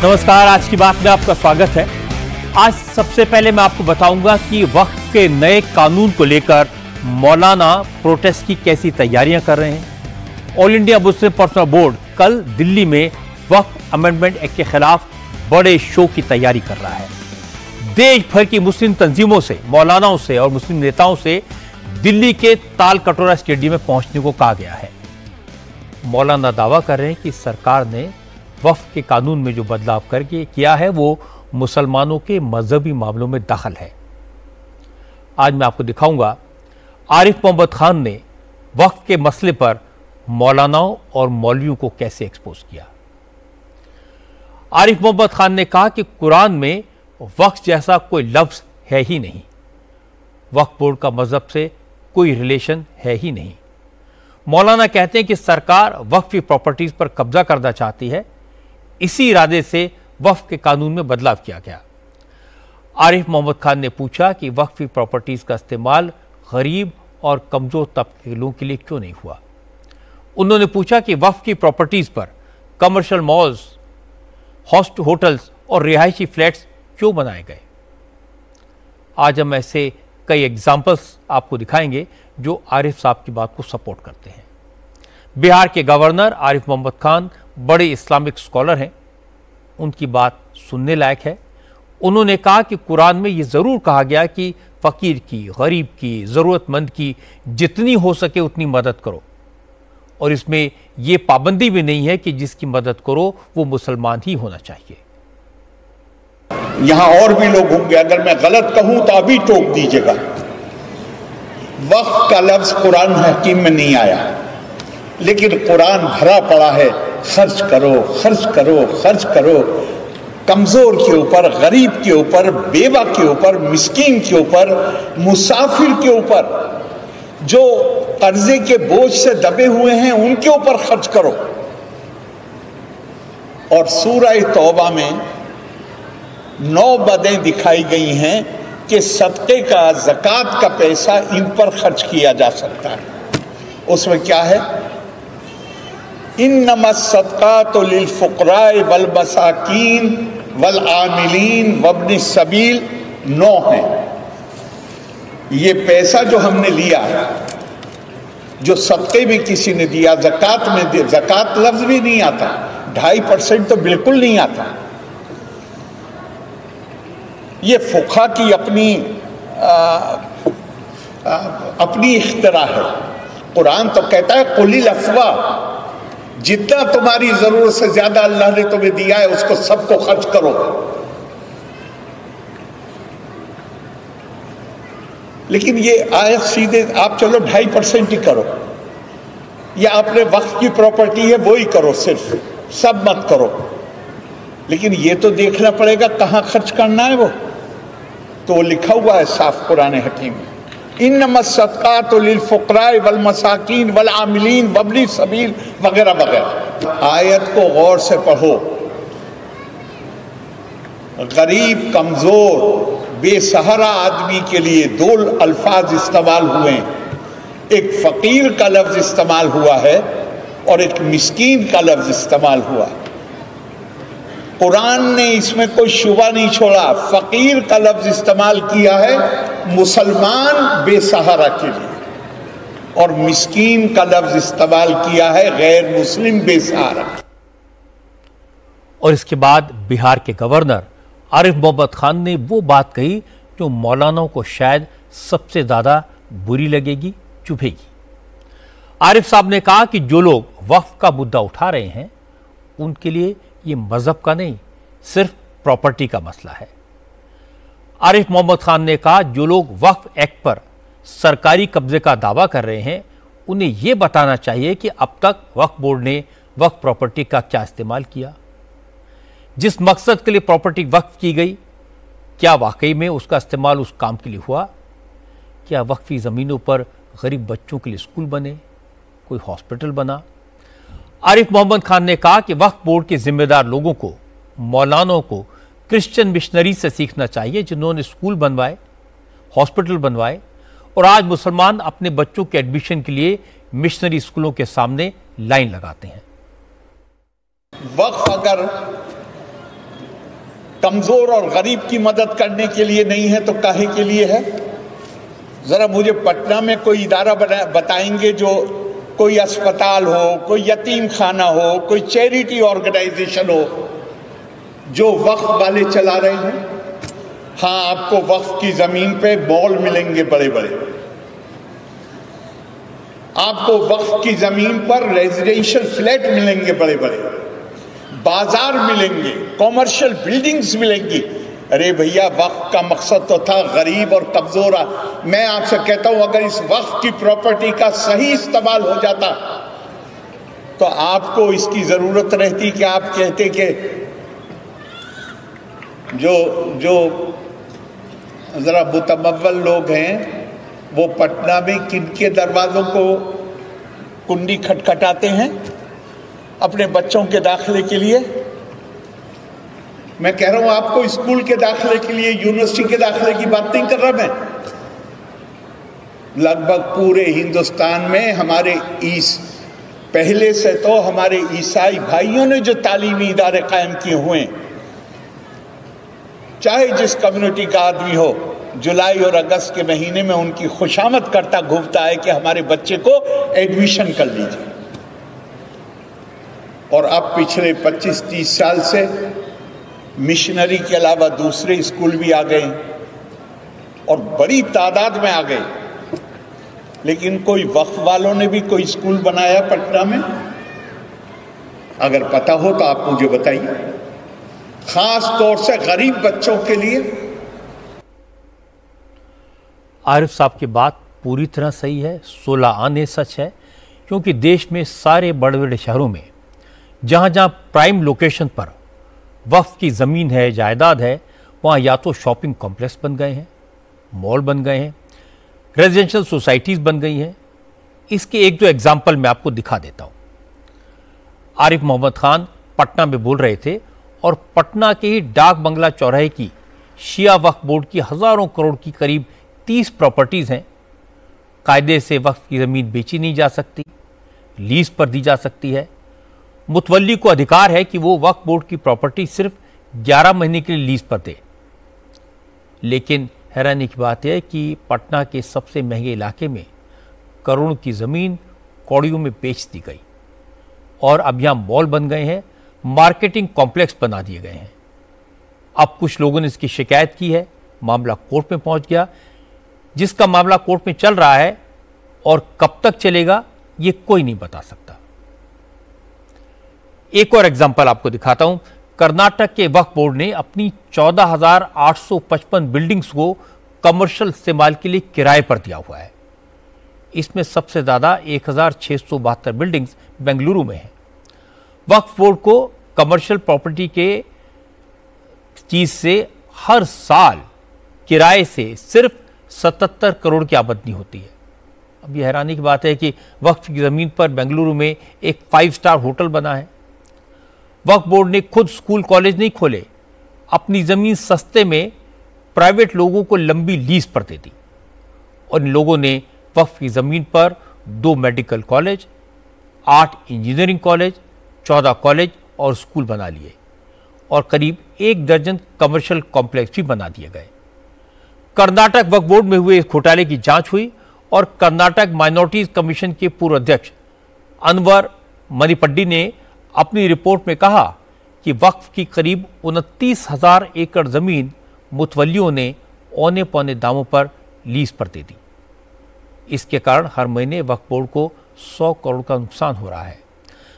नमस्कार, आज की बात में आपका स्वागत है। आज सबसे पहले मैं आपको बताऊंगा कि वक्फ के नए कानून को लेकर मौलाना प्रोटेस्ट की कैसी तैयारियां कर रहे हैं। All India Muslim personal board कल दिल्ली में वक्फ अमेंडमेंट एक्ट के खिलाफ बड़े शो की तैयारी कर रहा है। देश भर की मुस्लिम तंजीमों से, मौलानाओं से और मुस्लिम नेताओं से दिल्ली के ताल कटोरा स्टेडियम में पहुंचने को कहा गया है। मौलाना दावा कर रहे हैं कि सरकार ने वक्फ के कानून में जो बदलाव करके किया है वो मुसलमानों के मजहबी मामलों में दखल है। आज मैं आपको दिखाऊंगा आरिफ मोहम्मद खान ने वक्फ के मसले पर मौलानाओं और मौलवियों को कैसे एक्सपोज किया। आरिफ मोहम्मद खान ने कहा कि कुरान में वक्फ जैसा कोई लफ्ज है ही नहीं, वक्फ बोर्ड का मजहब से कोई रिलेशन है ही नहीं। मौलाना कहते हैं कि सरकार वक्फी प्रॉपर्टीज पर कब्जा करना चाहती है, इसी इरादे से वक्फ के कानून में बदलाव किया गया। आरिफ मोहम्मद खान ने पूछा कि वक्फी प्रॉपर्टीज का इस्तेमाल गरीब और कमजोर तबके के लोगों के लिए क्यों नहीं हुआ। उन्होंने पूछा कि वक्फ की प्रॉपर्टीज पर कमर्शियल मॉल्स, होटल्स और रिहायशी फ्लैट्स क्यों बनाए गए। आज हम ऐसे कई एग्जाम्पल्स आपको दिखाएंगे जो आरिफ साहब की बात को सपोर्ट करते हैं। बिहार के गवर्नर आरिफ मोहम्मद खान बड़े इस्लामिक स्कॉलर हैं, उनकी बात सुनने लायक है। उन्होंने कहा कि कुरान में यह जरूर कहा गया कि फकीर की, गरीब की, जरूरतमंद की जितनी हो सके उतनी मदद करो, और इसमें यह पाबंदी भी नहीं है कि जिसकी मदद करो वो मुसलमान ही होना चाहिए। यहां और भी लोग होंगे, अगर मैं गलत कहूं तो अभी टोक दीजिएगा। वक्फ का लफ्ज कुरान हकीम में नहीं आया, लेकिन कुरान भरा पड़ा है खर्च करो, खर्च करो, खर्च करो। कमजोर के ऊपर, गरीब के ऊपर, बेवा के ऊपर, मिस्कीन के ऊपर, मुसाफिर के ऊपर, जो कर्जे के बोझ से दबे हुए हैं उनके ऊपर खर्च करो। और सूरह तौबा में 9 बदें दिखाई गई हैं कि सदक़े का, ज़कात का पैसा इन पर खर्च किया जा सकता है। उसमें क्या है? इन्नमस सदक़ातु लिल फ़ुक़राए वल मसाकीन वल आमिलीन वब्नि सबील 9 है। ये पैसा जो हमने लिया, जो सदक़े में किसी ने दिया, ज़कात में दिया, ज़कात लफ्ज़ भी नहीं आता, 2.5% तो बिल्कुल नहीं आता। ये फ़ुक़हा की अपनी इख्तिरा है। कुरान तो कहता है कुलिल अफ़वा, जितना तुम्हारी जरूरत से ज्यादा अल्लाह ने तुम्हें दिया है उसको सबको खर्च करो। लेकिन ये आयत सीधे आप चलो 2.5% ही करो, या आपने वक्फ की प्रॉपर्टी है वो ही करो, सिर्फ सब मत करो। लेकिन ये तो देखना पड़ेगा कहां खर्च करना है वो तो लिखा हुआ है साफ कुरान हकीम में, इन्नमस सदक़ातु लिल फ़ुक़राए वल मसाकीन वल आमिलीन वब्नि सबील वगैरह वगैरह। आयत को गौर से पढ़ो। गरीब, कमजोर, बेसहारा आदमी के लिए 2 अल्फाज इस्तेमाल हुए। एक फ़कीर का लफ्ज़ इस्तेमाल हुआ है और एक मिस्कीन का लफ्ज़ इस्तेमाल हुआ। कुरान ने इसमें कोई शुबा नहीं छोड़ा। फकीर का लफ्ज इस्तेमाल किया है मुसलमान बेसहारा के लिए, और मिस्कीन का लफ्ज इस्तेमाल किया है गैर मुस्लिम बेसहारा। और इसके बाद बिहार के गवर्नर आरिफ मोहम्मद खान ने वो बात कही जो मौलानाओं को शायद सबसे ज्यादा बुरी लगेगी, चुभेगी। आरिफ साहब ने कहा कि जो लोग वक्फ का मुद्दा उठा रहे हैं उनके लिए ये मजहब का नहीं, सिर्फ प्रॉपर्टी का मसला है। आरिफ मोहम्मद खान ने कहा जो लोग वक्फ एक्ट पर सरकारी कब्जे का दावा कर रहे हैं उन्हें यह बताना चाहिए कि अब तक वक्फ बोर्ड ने वक्फ प्रॉपर्टी का क्या इस्तेमाल किया, जिस मकसद के लिए प्रॉपर्टी वक्फ की गई क्या वाकई में उसका इस्तेमाल उस काम के लिए हुआ। क्या वक्फी ज़मीनों पर गरीब बच्चों के लिए स्कूल बने, कोई हॉस्पिटल बना। आरिफ मोहम्मद खान ने कहा कि वक्फ बोर्ड के जिम्मेदार लोगों को, मौलानों को क्रिश्चियन मिशनरी से सीखना चाहिए जिन्होंने स्कूल बनवाए, हॉस्पिटल बनवाए, और आज मुसलमान अपने बच्चों के एडमिशन के लिए मिशनरी स्कूलों के सामने लाइन लगाते हैं। वक्फ अगर कमजोर और गरीब की मदद करने के लिए नहीं है तो काहे के लिए है? जरा मुझे पटना में कोई इदारा बताएंगे, जो कोई अस्पताल हो, कोई यतीम खाना हो, कोई चैरिटी ऑर्गेनाइजेशन हो जो वक्फ वाले चला रहे हैं। हाँ, आपको वक्फ की जमीन पे मॉल मिलेंगे बड़े बड़े, आपको वक्फ की जमीन पर रेजिडेंशियल फ्लैट मिलेंगे बड़े बड़े, बाजार मिलेंगे, कॉमर्शियल बिल्डिंग्स मिलेंगी। अरे भैया, वक्फ का मकसद तो था गरीब और कमजोर। मैं आपसे कहता हूं, अगर इस वक्फ की प्रॉपर्टी का सही इस्तेमाल हो जाता तो आपको इसकी जरूरत रहती कि आप कहते कि जो जरा मुतमव्वल लोग हैं वो पटना में किनके दरवाजों को कुंडी खटखटाते हैं अपने बच्चों के दाखिले के लिए। मैं कह रहा हूं आपको स्कूल के दाखिले के लिए, यूनिवर्सिटी के दाखिले की बात नहीं कर रहा मैं। लगभग पूरे हिंदुस्तान में हमारे पहले से तो हमारे ईसाई भाइयों ने जो तालीमी इदारे कायम किए हुए हैं, चाहे जिस कम्युनिटी का आदमी हो, जुलाई और अगस्त के महीने में उनकी खुशामद करता घूमता है कि हमारे बच्चे को एडमिशन कर लीजिए। और अब पिछले 25-30 साल से मिशनरी के अलावा दूसरे स्कूल भी आ गए और बड़ी तादाद में आ गए। लेकिन कोई वक्फ वालों ने भी कोई स्कूल बनाया पटना में? अगर पता हो तो आप मुझे बताइए, खास तौर से गरीब बच्चों के लिए। आरिफ साहब की बात पूरी तरह सही है, 16 आने सच है, क्योंकि देश में सारे बड़े बड़े शहरों में जहां जहां प्राइम लोकेशन पर वक्फ की ज़मीन है, जायदाद है, वहाँ या तो शॉपिंग कॉम्प्लेक्स बन गए हैं, मॉल बन गए हैं, रेजिडेंशियल सोसाइटीज़ बन गई हैं। इसके एक दो एग्जाम्पल मैं आपको दिखा देता हूँ। आरिफ मोहम्मद खान पटना में बोल रहे थे और पटना के ही डाक बंगला चौराहे की शिया वक्फ बोर्ड की हज़ारों करोड़ की करीब 30 प्रॉपर्टीज़ हैं। कायदे से वक्फ की ज़मीन बेची नहीं जा सकती, लीज पर दी जा सकती है। मुतवल्ली को अधिकार है कि वो वक्फ बोर्ड की प्रॉपर्टी सिर्फ 11 महीने के लिए लीज पर दे। लेकिन हैरानी की बात यह है कि पटना के सबसे महंगे इलाके में करोड़ों की ज़मीन कौड़ियों में बेच दी गई और अब यहाँ मॉल बन गए हैं, मार्केटिंग कॉम्प्लेक्स बना दिए गए हैं। अब कुछ लोगों ने इसकी शिकायत की है, मामला कोर्ट में पहुंच गया। जिसका मामला कोर्ट में चल रहा है और कब तक चलेगा ये कोई नहीं बता सकता। एक और एग्जाम्पल आपको दिखाता हूं। कर्नाटक के वक्फ बोर्ड ने अपनी 14,855 बिल्डिंग्स को कमर्शियल इस्तेमाल के लिए किराए पर दिया हुआ है। इसमें सबसे ज्यादा 1,672 बिल्डिंग्स बेंगलुरु में हैं। वक्फ बोर्ड को कमर्शियल प्रॉपर्टी के चीज से हर साल किराए से सिर्फ 77 करोड़ की आमदनी होती है। अब यह हैरानी की बात है कि वक्फ की जमीन पर बेंगलुरु में एक 5 स्टार होटल बना है। वक्फ बोर्ड ने खुद स्कूल कॉलेज नहीं खोले, अपनी जमीन सस्ते में प्राइवेट लोगों को लंबी लीज पर दे दी और इन लोगों ने वक्फ की जमीन पर 2 medical college, 8 engineering college, 14 college और स्कूल बना लिए और करीब 1 दर्जन कमर्शियल कॉम्प्लेक्स भी बना दिए गए। कर्नाटक वक्फ बोर्ड में हुए इस घोटाले की जांच हुई और कर्नाटक माइनॉरिटीज कमीशन के पूर्व अध्यक्ष अनवर मणिपड्डी ने अपनी रिपोर्ट में कहा कि वक्फ की करीब 29,000 एकड़ जमीन मुतवल्लियों ने औने पौने दामों पर लीज पर दे दी। इसके कारण हर महीने वक्फ बोर्ड को 100 करोड़ का नुकसान हो रहा है।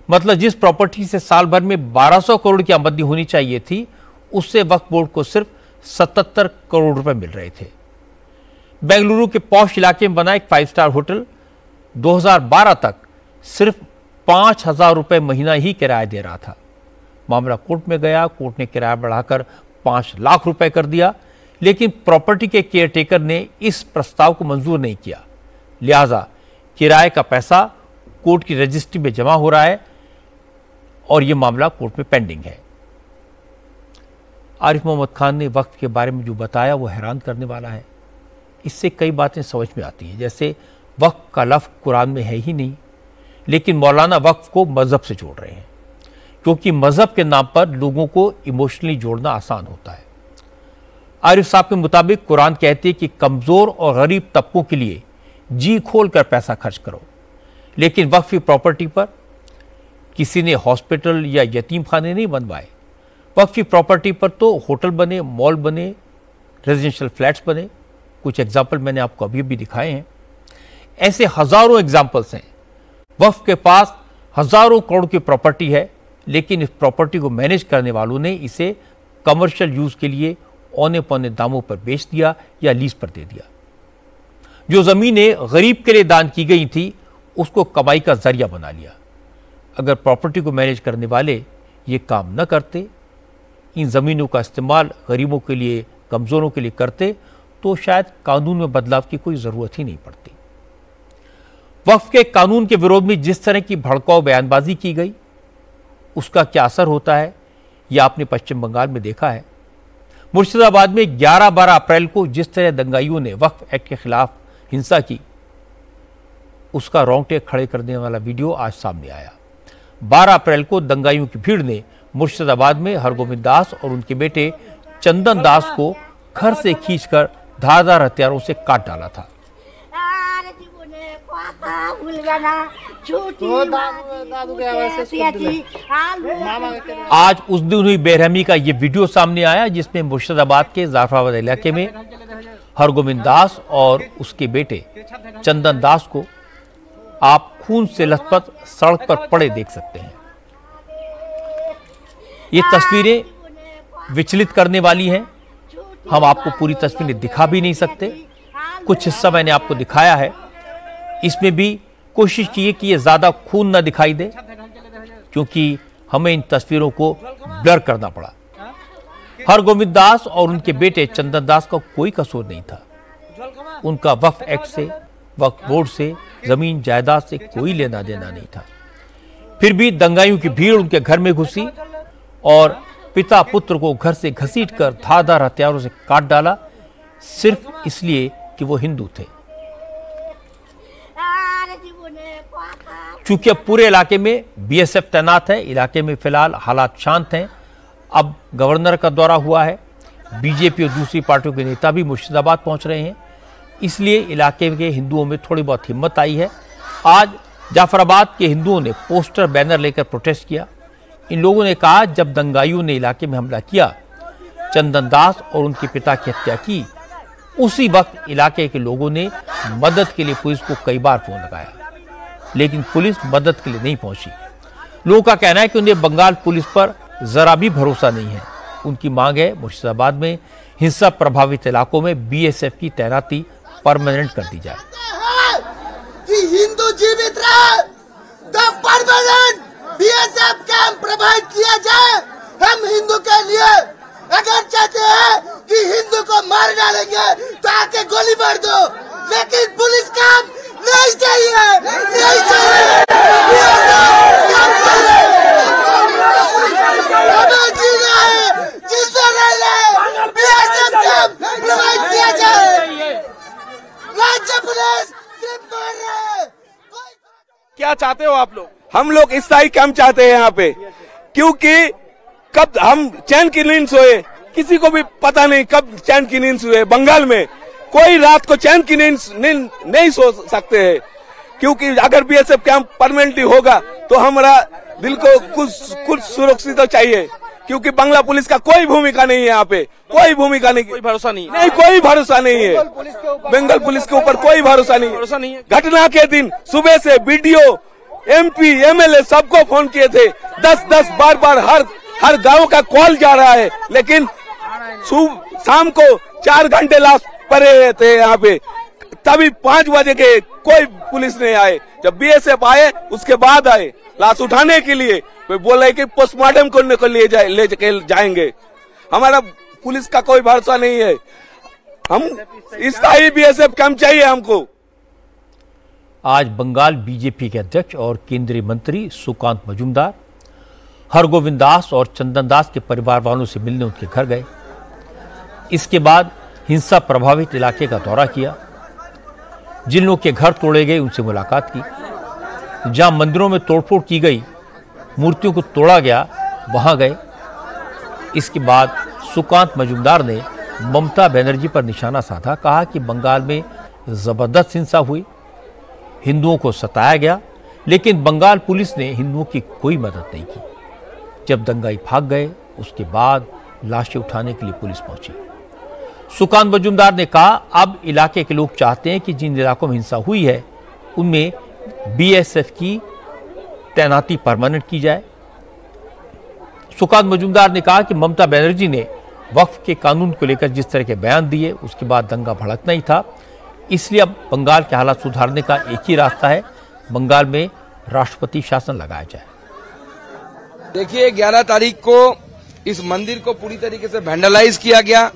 मतलब जिस प्रॉपर्टी से साल भर में 1200 करोड़ की आमदनी होनी चाहिए थी, उससे वक्फ बोर्ड को सिर्फ 77 करोड़ रुपए मिल रहे थे। बेंगलुरु के पॉश इलाके में बना एक 5 स्टार होटल 2012 तक सिर्फ 5,000 रुपए महीना ही किराया दे रहा था। मामला कोर्ट में गया, कोर्ट ने किराया बढ़ाकर 5 लाख रुपए कर दिया, लेकिन प्रॉपर्टी के केयरटेकर ने इस प्रस्ताव को मंजूर नहीं किया। लिहाजा किराए का पैसा कोर्ट की रजिस्ट्री में जमा हो रहा है और यह मामला कोर्ट में पेंडिंग है। आरिफ मोहम्मद खान ने वक्फ के बारे में जो बताया वो हैरान करने वाला है। इससे कई बातें समझ में आती हैं, जैसे वक्फ का लफ्ज़ कुरान में है ही नहीं, लेकिन मौलाना वक्फ को मजहब से जोड़ रहे हैं, क्योंकि मजहब के नाम पर लोगों को इमोशनली जोड़ना आसान होता है। आरिफ साहब के मुताबिक कुरान कहती है कि कमजोर और गरीब तबकों के लिए जी खोल कर पैसा खर्च करो, लेकिन वक्फी प्रॉपर्टी पर किसी ने हॉस्पिटल या यतीम खाने नहीं बनवाए। वक्फी प्रॉपर्टी पर तो होटल बने, मॉल बने, रेजिडेंशियल फ्लैट्स बने। कुछ एग्जाम्पल मैंने आपको अभी भी दिखाए हैं। ऐसे हजारों एग्जाम्पल्स हैं। वक्फ के पास हजारों करोड़ की प्रॉपर्टी है, लेकिन इस प्रॉपर्टी को मैनेज करने वालों ने इसे कमर्शियल यूज के लिए औने पौने दामों पर बेच दिया या लीज पर दे दिया। जो जमीनें गरीब के लिए दान की गई थी उसको कमाई का जरिया बना लिया। अगर प्रॉपर्टी को मैनेज करने वाले ये काम न करते, इन जमीनों का इस्तेमाल गरीबों के लिए, कमजोरों के लिए करते, तो शायद कानून में बदलाव की कोई जरूरत ही नहीं पड़ती। वक्फ के कानून के विरोध में जिस तरह की भड़काऊ बयानबाजी की गई, उसका क्या असर होता है यह आपने पश्चिम बंगाल में देखा है। मुर्शिदाबाद में 11-12 अप्रैल को जिस तरह दंगाइयों ने वक्फ एक्ट के खिलाफ हिंसा की, उसका रोंगटे खड़े करने वाला वीडियो आज सामने आया। 12 अप्रैल को दंगाइयों की भीड़ ने मुर्शिदाबाद में हरगोविंद दास और उनके बेटे चंदन दास को घर से खींचकर धारदार हथियारों से काट डाला था। आज उस दिन हुई बेरहमी का ये वीडियो सामने आया जिसमें मुर्शिदाबाद के जाफराबाद इलाके में हरगोविंद दास और उसके बेटे चंदन दास को आप खून से लथपथ सड़क पर पड़े देख सकते हैं। ये तस्वीरें विचलित करने वाली हैं। हम आपको पूरी तस्वीरें दिखा भी नहीं सकते, कुछ हिस्सा मैंने आपको दिखाया है। इसमें भी कोशिश की है कि ये ज्यादा खून न दिखाई दे, क्योंकि हमें इन तस्वीरों को ब्लर करना पड़ा। हरगोविंद दास और उनके बेटे चंदन दास का कोई कसूर नहीं था। उनका वक्फ एक्ट से, वक्फ बोर्ड से, जमीन जायदाद से कोई लेना देना नहीं था। फिर भी दंगाइयों की भीड़ उनके घर में घुसी और पिता पुत्र को घर से घसीटकर धारदार हथियारों से काट डाला, सिर्फ इसलिए कि वो हिंदू थे। चूंकि अब पूरे इलाके में बीएसएफ तैनात है, इलाके में फिलहाल हालात शांत हैं। अब गवर्नर का दौरा हुआ है, बीजेपी और दूसरी पार्टियों के नेता भी मुर्शिदाबाद पहुंच रहे हैं, इसलिए इलाके के हिंदुओं में थोड़ी बहुत हिम्मत आई है। आज जाफराबाद के हिंदुओं ने पोस्टर बैनर लेकर प्रोटेस्ट किया। इन लोगों ने कहा, जब दंगाइयों ने इलाके में हमला किया, चंदन दास और उनके पिता की हत्या की, उसी वक्त इलाके के लोगों ने मदद के लिए पुलिस को कई बार फोन लगाया, लेकिन पुलिस मदद के लिए नहीं पहुंची। लोगों का कहना है कि उन्हें बंगाल पुलिस पर जरा भी भरोसा नहीं है। उनकी मांग है मुर्शिदाबाद में हिंसा प्रभावित इलाकों में बीएसएफ की तैनाती परमानेंट कर दी जाए। कि हिंदू जीवित रहे तो परमानेंट बीएसएफ कैंप प्रोवाइड किया जाए। हम हिंदू के लिए अगर चाहते हैं कि हिंदू को मार डालेंगे तो आके गोली मार दो, लेकिन पुलिस कैंप नहीं चाहिए, नहीं चाहिए। हमें जीना है, जिंदा रहना, बीएसएफ कैंप प्रोवाइड किया जाए। राज्य पुलिस सिर्फ मार रहे हैं। क्या चाहते हो आप लोग? हम लोग स्थायी कैंप चाहते हैं यहाँ पे, क्योंकि कब हम चैन की नींद सोए, किसी को भी पता नहीं कब चैन की नींद सोए। बंगाल में कोई रात को चैन की नींद नहीं सो सकते हैं, क्योंकि अगर बीएसएफ कैंप परमानेंटली होगा तो हमारा दिल को कुछ सुरक्षित तो चाहिए, क्योंकि बांग्ला पुलिस का कोई भूमिका नहीं है यहाँ पे, कोई भूमिका नहीं, कोई भरोसा नहीं, नहीं कोई भरोसा नहीं है। बंगाल पुलिस के ऊपर कोई भरोसा नहीं है। घटना के दिन सुबह से बीडीओ, एमपी, एमएलए सबको फोन किए थे, 10-10 बार हर गांव का कॉल जा रहा है, लेकिन शाम को 4 घंटे लाश पड़े थे यहाँ पे, तभी 5 बजे के कोई पुलिस नहीं आए। जब बीएसएफ आए उसके बाद आए लाश उठाने के लिए, वे बोले कि पोस्टमार्टम करने को ले जाएंगे। हमारा पुलिस का कोई भरोसा नहीं है। हम स्थायी बीएसएफ कैंप चाहिए हमको। आज बंगाल बीजेपी के अध्यक्ष और केंद्रीय मंत्री सुकांत मजूमदार हरगोविंद दास और चंदन दास के परिवार वालों से मिलने उनके घर गए। इसके बाद हिंसा प्रभावित इलाके का दौरा किया, जिन लोगों के घर तोड़े गए उनसे मुलाकात की, जहां मंदिरों में तोड़फोड़ की गई मूर्तियों को तोड़ा गया वहां गए। इसके बाद सुकांत मजूमदार ने ममता बनर्जी पर निशाना साधा, कहा कि बंगाल में जबरदस्त हिंसा हुई, हिंदुओं को सताया गया, लेकिन बंगाल पुलिस ने हिंदुओं की कोई मदद नहीं की। जब दंगाई भाग गए उसके बाद लाशें उठाने के लिए पुलिस पहुंची। सुकांत मजूमदार ने कहा, अब इलाके के लोग चाहते हैं कि जिन इलाकों में हिंसा हुई है उनमें बीएसएफ की तैनाती परमानेंट की जाए। सुकांत मजूमदार ने कहा कि ममता बनर्जी ने वक्फ के कानून को लेकर जिस तरह के बयान दिए उसके बाद दंगा भड़कना ही था, इसलिए अब बंगाल के हालात सुधारने का एक ही रास्ता है, बंगाल में राष्ट्रपति शासन लगाया जाए। देखिए 11 तारीख को इस मंदिर को पूरी तरीके से वैंडलाइज किया गया,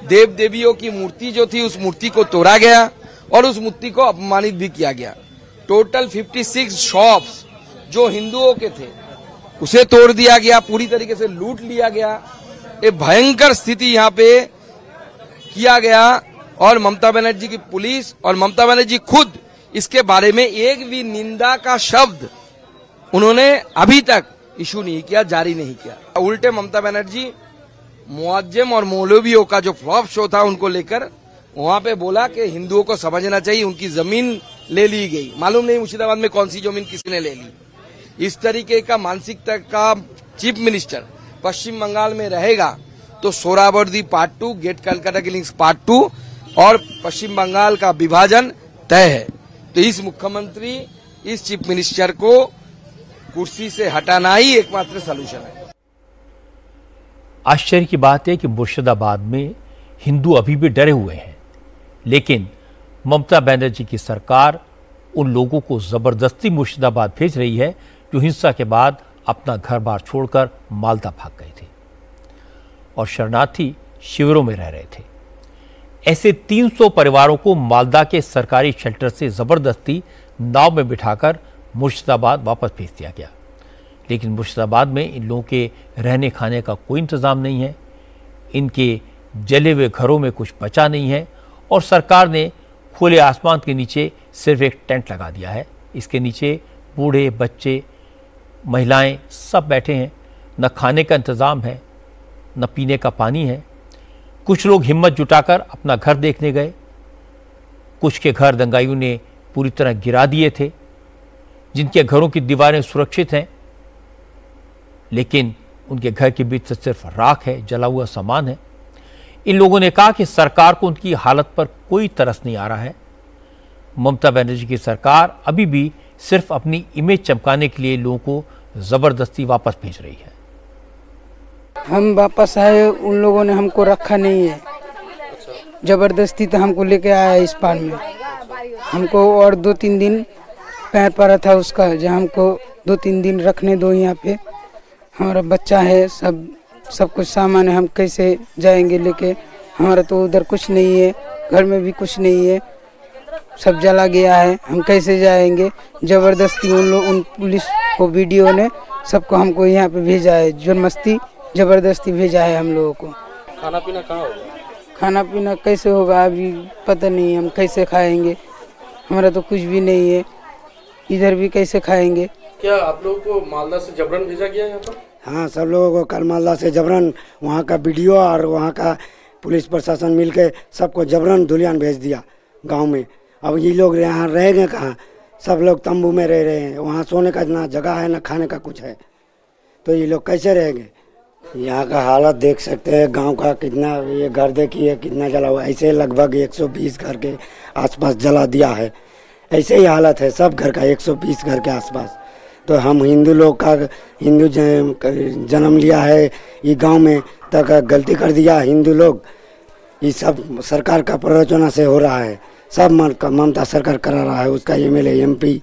देव देवियों की मूर्ति जो थी उस मूर्ति को तोड़ा गया और उस मूर्ति को अपमानित भी किया गया। टोटल 56 शॉप्स जो हिंदुओं के थे उसे तोड़ दिया गया, पूरी तरीके से लूट लिया गया। एक भयंकर स्थिति यहाँ पे किया गया और ममता बनर्जी की पुलिस और ममता बनर्जी खुद इसके बारे में एक भी निंदा का शब्द उन्होंने अभी तक इशू नहीं किया, जारी नहीं किया। उल्टे ममता बनर्जी मुअज्जिम और मौलवियों का जो फ्लॉप शो था उनको लेकर वहां पे बोला कि हिंदुओं को समझना चाहिए, उनकी जमीन ले ली गई, मालूम नहीं मुर्शिदाबाद में कौन सी जमीन किसी ने ले ली। इस तरीके का मानसिकता का चीफ मिनिस्टर पश्चिम बंगाल में रहेगा तो सोहरावर्दी पार्ट 2, गेट कलकत्ता की लिंक्स पार्ट 2 और पश्चिम बंगाल का विभाजन तय है। तो इस मुख्यमंत्री, इस चीफ मिनिस्टर को कुर्सी से हटाना ही एकमात्र सलूशन है। आश्चर्य की बात है कि मुर्शिदाबाद में हिंदू अभी भी डरे हुए हैं, लेकिन ममता बनर्जी की सरकार उन लोगों को जबरदस्ती मुर्शिदाबाद भेज रही है जो हिंसा के बाद अपना घर बार छोड़कर मालदा भाग गए थे और शरणार्थी शिविरों में रह रहे थे। ऐसे 300 परिवारों को मालदा के सरकारी शेल्टर से जबरदस्ती नाव में बिठाकर मुर्शिदाबाद वापस भेज दिया गया, लेकिन मुर्शिदाबाद में इन लोगों के रहने खाने का कोई इंतजाम नहीं है, इनके जले हुए घरों में कुछ बचा नहीं है और सरकार ने खुले आसमान के नीचे सिर्फ एक टेंट लगा दिया है। इसके नीचे बूढ़े, बच्चे, महिलाएं सब बैठे हैं, न खाने का इंतज़ाम है, न पीने का पानी है। कुछ लोग हिम्मत जुटाकर अपना घर देखने गए, कुछ के घर दंगाइयों ने पूरी तरह गिरा दिए थे, जिनके घरों की दीवारें सुरक्षित हैं, लेकिन उनके घर के बीच से सिर्फ राख है, जला हुआ सामान है। इन लोगों ने कहा कि सरकार को उनकी हालत पर कोई तरस नहीं आ रहा है। ममता बनर्जी की सरकार अभी भी सिर्फ अपनी इमेज चमकाने के लिए लोगों को जबरदस्ती वापस भेज रही है। हम वापस आए, उन लोगों ने हमको रखा नहीं है, जबरदस्ती तो हमको लेके आया इस पार में। हमको और 2-3 दिन पैर पड़ा था उसका, जहाँ हमको 2-3 दिन रखने दो यहाँ पे, हमारा बच्चा है, सब कुछ सामान है, हम कैसे जाएंगे लेके? हमारा तो उधर कुछ नहीं है, घर में भी कुछ नहीं है, सब जला गया है, हम कैसे जाएंगे? जबरदस्ती उन पुलिस को, वीडियो ने सबको हमको यहाँ पे भेजा है, जबरदस्ती जबरदस्ती भेजा है हम लोगों को। खाना पीना कहाँ होगा? खाना पीना कैसे होगा अभी पता नहीं, हम कैसे खाएंगे? हमारा तो कुछ भी नहीं है, इधर भी कैसे खाएंगे? क्या आप लोगों को मालदा से जबरन भेजा गया यहाँ पर? हाँ, सब लोगों को कल मालदा से जबरन, वहाँ का वीडियो और वहाँ का पुलिस प्रशासन मिलके सबको जबरन धुलियान भेज दिया गांव में। अब ये लोग यहाँ रहेंगे कहाँ? सब लोग तंबू में रह रहे हैं, वहाँ सोने का ना जगह है ना खाने का कुछ है, तो ये लोग कैसे रहेंगे? यहाँ का हालत देख सकते हैं, गांव का कितना, ये घर देखिए कितना जला हुआ, ऐसे लगभग 120 घर के आसपास जला दिया है। ऐसे ही हालत है सब घर का, 120 घर के आसपास। तो हम हिंदू लोग का, हिंदू जन्म लिया है ये गांव में, तक गलती कर दिया हिंदू लोग। ये सब सरकार का प्ररोचना से हो रहा है, सब ममता सरकार करा रहा है, उसका एमएलए, एमपी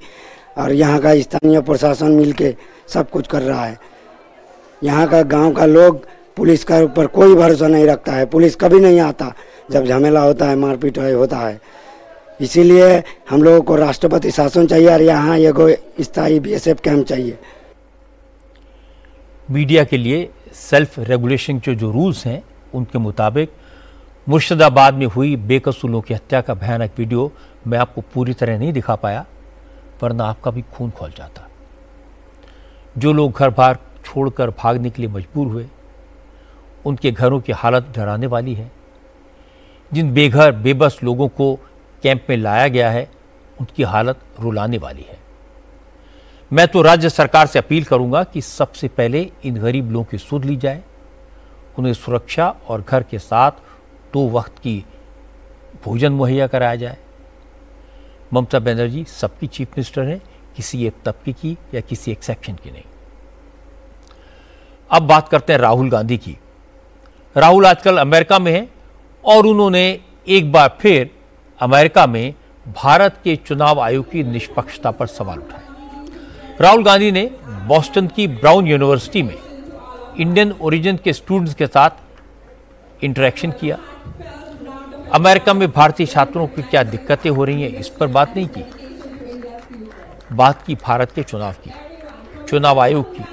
और यहाँ का स्थानीय प्रशासन मिलके सब कुछ कर रहा है। यहाँ का गांव का लोग पुलिस का ऊपर कोई भरोसा नहीं रखता है, पुलिस कभी नहीं आता जब झमेला होता है, मारपीट होता है। इसीलिए हम लोगों को राष्ट्रपति शासन चाहिए और यहाँ एगो स्थायी बीएसएफ कैंप चाहिए। मीडिया के लिए सेल्फ रेगुलेशन के जो रूल्स हैं उनके मुताबिक मुर्शिदाबाद में हुई बेकसूरों की हत्या का भयानक वीडियो मैं आपको पूरी तरह नहीं दिखा पाया, वरना आपका भी खून खौल जाता। जो लोग घर बार छोड़कर भागने के लिए मजबूर हुए, उनके घरों की हालत डराने वाली है। जिन बेघर बेबस लोगों को कैंप में लाया गया है, उनकी हालत रुलाने वाली है। मैं तो राज्य सरकार से अपील करूंगा कि सबसे पहले इन गरीब लोगों की सुध ली जाए, उन्हें सुरक्षा और घर के साथ 2 वक्त की भोजन मुहैया कराया जाए। ममता बनर्जी सबकी चीफ मिनिस्टर हैं, किसी एक तबके की या किसी एक सेक्शन की नहीं। अब बात करते हैं राहुल गांधी की। राहुल आजकल अमेरिका में हैं और उन्होंने एक बार फिर अमेरिका में भारत के चुनाव आयोग की निष्पक्षता पर सवाल उठाए। राहुल गांधी ने बॉस्टन की ब्राउन यूनिवर्सिटी में इंडियन ओरिजिन के स्टूडेंट्स के साथ इंटरेक्शन किया। अमेरिका में भारतीय छात्रों की क्या दिक्कतें हो रही हैं, इस पर बात नहीं की। बात की भारत के चुनाव की, चुनाव आयोग की।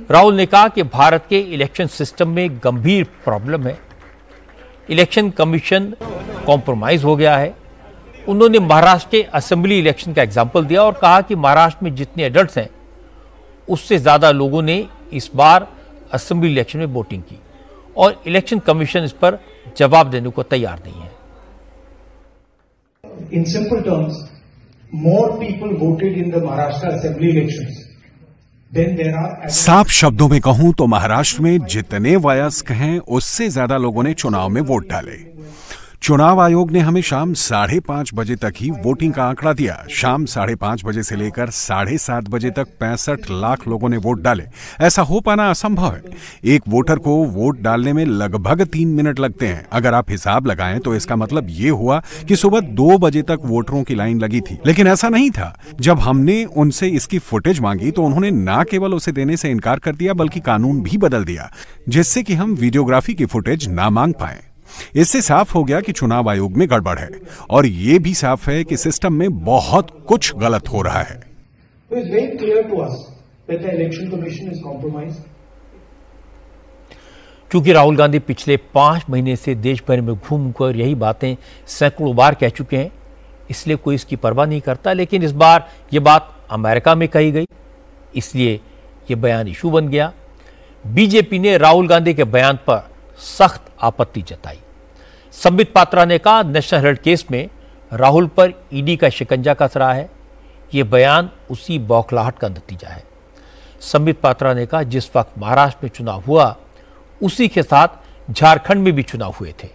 राहुल ने कहा कि भारत के इलेक्शन सिस्टम में गंभीर प्रॉब्लम है, इलेक्शन कमीशन कॉम्प्रोमाइज हो गया है। उन्होंने महाराष्ट्र के असेंबली इलेक्शन का एग्जाम्पल दिया और कहा कि महाराष्ट्र में जितने एडल्ट्स हैं, उससे ज्यादा लोगों ने इस बार असेंबली इलेक्शन में वोटिंग की और इलेक्शन कमीशन इस पर जवाब देने को तैयार नहीं है। In simple terms, more people voted in the Maharashtra Assembly elections than there are. साफ शब्दों में कहूं तो महाराष्ट्र में जितने वयस्क हैं, उससे ज्यादा लोगों ने चुनाव में वोट डाले। चुनाव आयोग ने हमें शाम 5:30 बजे तक ही वोटिंग का आंकड़ा दिया। शाम 5:30 बजे से लेकर 7:30 बजे तक 65 लाख लोगों ने वोट डाले। ऐसा हो पाना असंभव है। एक वोटर को वोट डालने में लगभग 3 मिनट लगते हैं। अगर आप हिसाब लगाएं तो इसका मतलब ये हुआ कि सुबह 2 बजे तक वोटरों की लाइन लगी थी। लेकिन ऐसा नहीं था। जब हमने उनसे इसकी फुटेज मांगी तो उन्होंने न केवल उसे देने से इनकार कर दिया, बल्कि कानून भी बदल दिया, जिससे कि हम वीडियोग्राफी की फुटेज ना मांग पाए। इससे साफ हो गया कि चुनाव आयोग में गड़बड़ है और यह भी साफ है कि सिस्टम में बहुत कुछ गलत हो रहा है। क्योंकि राहुल गांधी पिछले 5 महीने से देश भर में घूमकर यही बातें सैकड़ों बार कह चुके हैं, इसलिए कोई इसकी परवाह नहीं करता। लेकिन इस बार यह बात अमेरिका में कही गई, इसलिए यह बयान इशू बन गया। बीजेपी ने राहुल गांधी के बयान पर सख्त आपत्ति जताई। संबित पात्रा ने कहा, नेशनल हेराल्ड केस में राहुल पर ईडी का शिकंजा कस रहा है। यह बयान उसी बौखलाहट का नतीजा है। संबित पात्रा ने कहा, जिस वक्त महाराष्ट्र में चुनाव हुआ, उसी के साथ झारखंड में भी चुनाव हुए थे,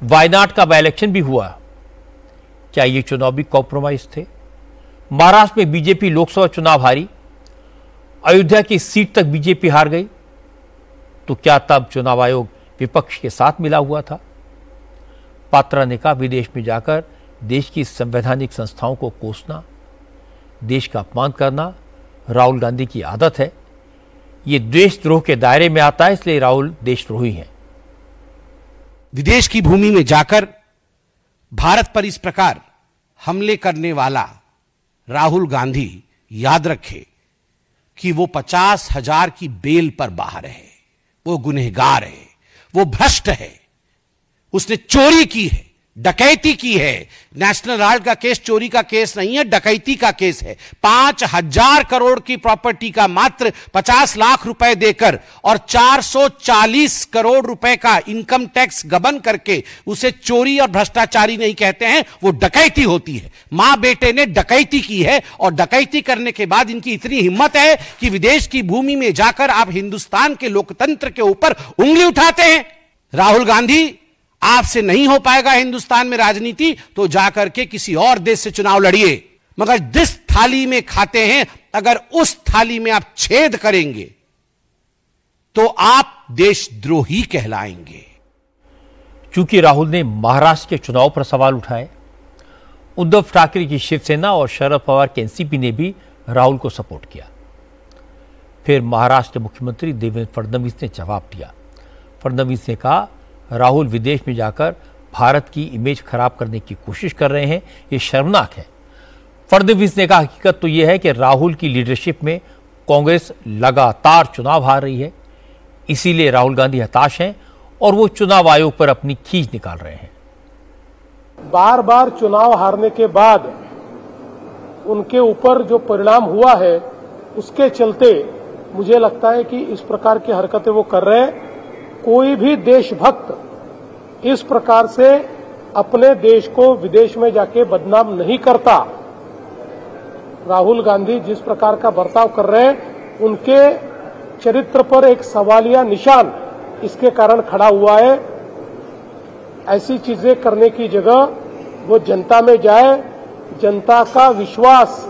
वायनाड का बाय इलेक्शन भी हुआ। क्या ये चुनाव भी कॉम्प्रोमाइज थे? महाराष्ट्र में बीजेपी लोकसभा चुनाव हारी, अयोध्या की सीट तक बीजेपी हार गई, तो क्या तब चुनाव आयोग विपक्ष के साथ मिला हुआ था? पात्रा ने कहा, विदेश में जाकर देश की संवैधानिक संस्थाओं को कोसना, देश का अपमान करना राहुल गांधी की आदत है। ये देशद्रोह के दायरे में आता है, इसलिए राहुल देशद्रोही हैं। विदेश की भूमि में जाकर भारत पर इस प्रकार हमले करने वाला राहुल गांधी याद रखे कि वो 50,000 की बेल पर बाहर है। वो गुनहगार है, वो भ्रष्ट है, उसने चोरी की है, डकैती की है। नेशनल हेराल्ड का केस चोरी का केस नहीं है, डकैती का केस है। 5,000 करोड़ की प्रॉपर्टी का मात्र 50 लाख रुपए देकर और 440 करोड़ रुपए का इनकम टैक्स गबन करके उसे चोरी और भ्रष्टाचारी नहीं कहते हैं, वो डकैती होती है। मां बेटे ने डकैती की है और डकैती करने के बाद इनकी इतनी हिम्मत है कि विदेश की भूमि में जाकर आप हिंदुस्तान के लोकतंत्र के ऊपर उंगली उठाते हैं। राहुल गांधी, आपसे नहीं हो पाएगा हिंदुस्तान में राजनीति, तो जाकर के किसी और देश से चुनाव लड़िए, मगर जिस थाली में खाते हैं, अगर उस थाली में आप छेद करेंगे तो आप देशद्रोही कहलाएंगे। चूंकि राहुल ने महाराष्ट्र के चुनाव पर सवाल उठाए, उद्धव ठाकरे की शिवसेना और शरद पवार के एनसीपी ने भी राहुल को सपोर्ट किया। फिर महाराष्ट्र के मुख्यमंत्री देवेंद्र फडणवीस ने जवाब दिया। फडणवीस ने कहा, राहुल विदेश में जाकर भारत की इमेज खराब करने की कोशिश कर रहे हैं, ये शर्मनाक है। फडणवीस ने कहा, हकीकत तो यह है कि राहुल की लीडरशिप में कांग्रेस लगातार चुनाव हार रही है, इसीलिए राहुल गांधी हताश हैं और वो चुनाव आयोग पर अपनी खींच निकाल रहे हैं। बार बार चुनाव हारने के बाद उनके ऊपर जो परिणाम हुआ है, उसके चलते मुझे लगता है कि इस प्रकार की हरकतें वो कर रहे हैं। कोई भी देशभक्त इस प्रकार से अपने देश को विदेश में जाके बदनाम नहीं करता। राहुल गांधी जिस प्रकार का बर्ताव कर रहे हैं, उनके चरित्र पर एक सवालिया निशान इसके कारण खड़ा हुआ है। ऐसी चीजें करने की जगह वो जनता में जाए, जनता का विश्वास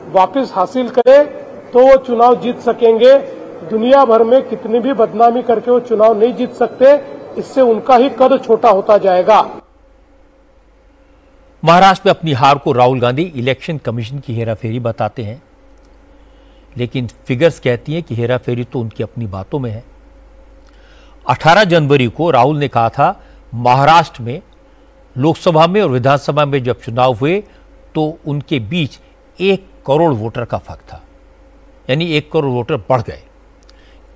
वापस हासिल करे, तो वो चुनाव जीत सकेंगे। दुनिया भर में कितनी भी बदनामी करके वो चुनाव नहीं जीत सकते, इससे उनका ही कद छोटा होता जाएगा। महाराष्ट्र में अपनी हार को राहुल गांधी इलेक्शन कमीशन की हेराफेरी बताते हैं, लेकिन फिगर्स कहती हैं कि हेराफेरी तो उनकी अपनी बातों में है। 18 जनवरी को राहुल ने कहा था महाराष्ट्र में लोकसभा में और विधानसभा में जब चुनाव हुए तो उनके बीच 1 करोड़ वोटर का फर्क था, यानी 1 करोड़ वोटर बढ़ गए।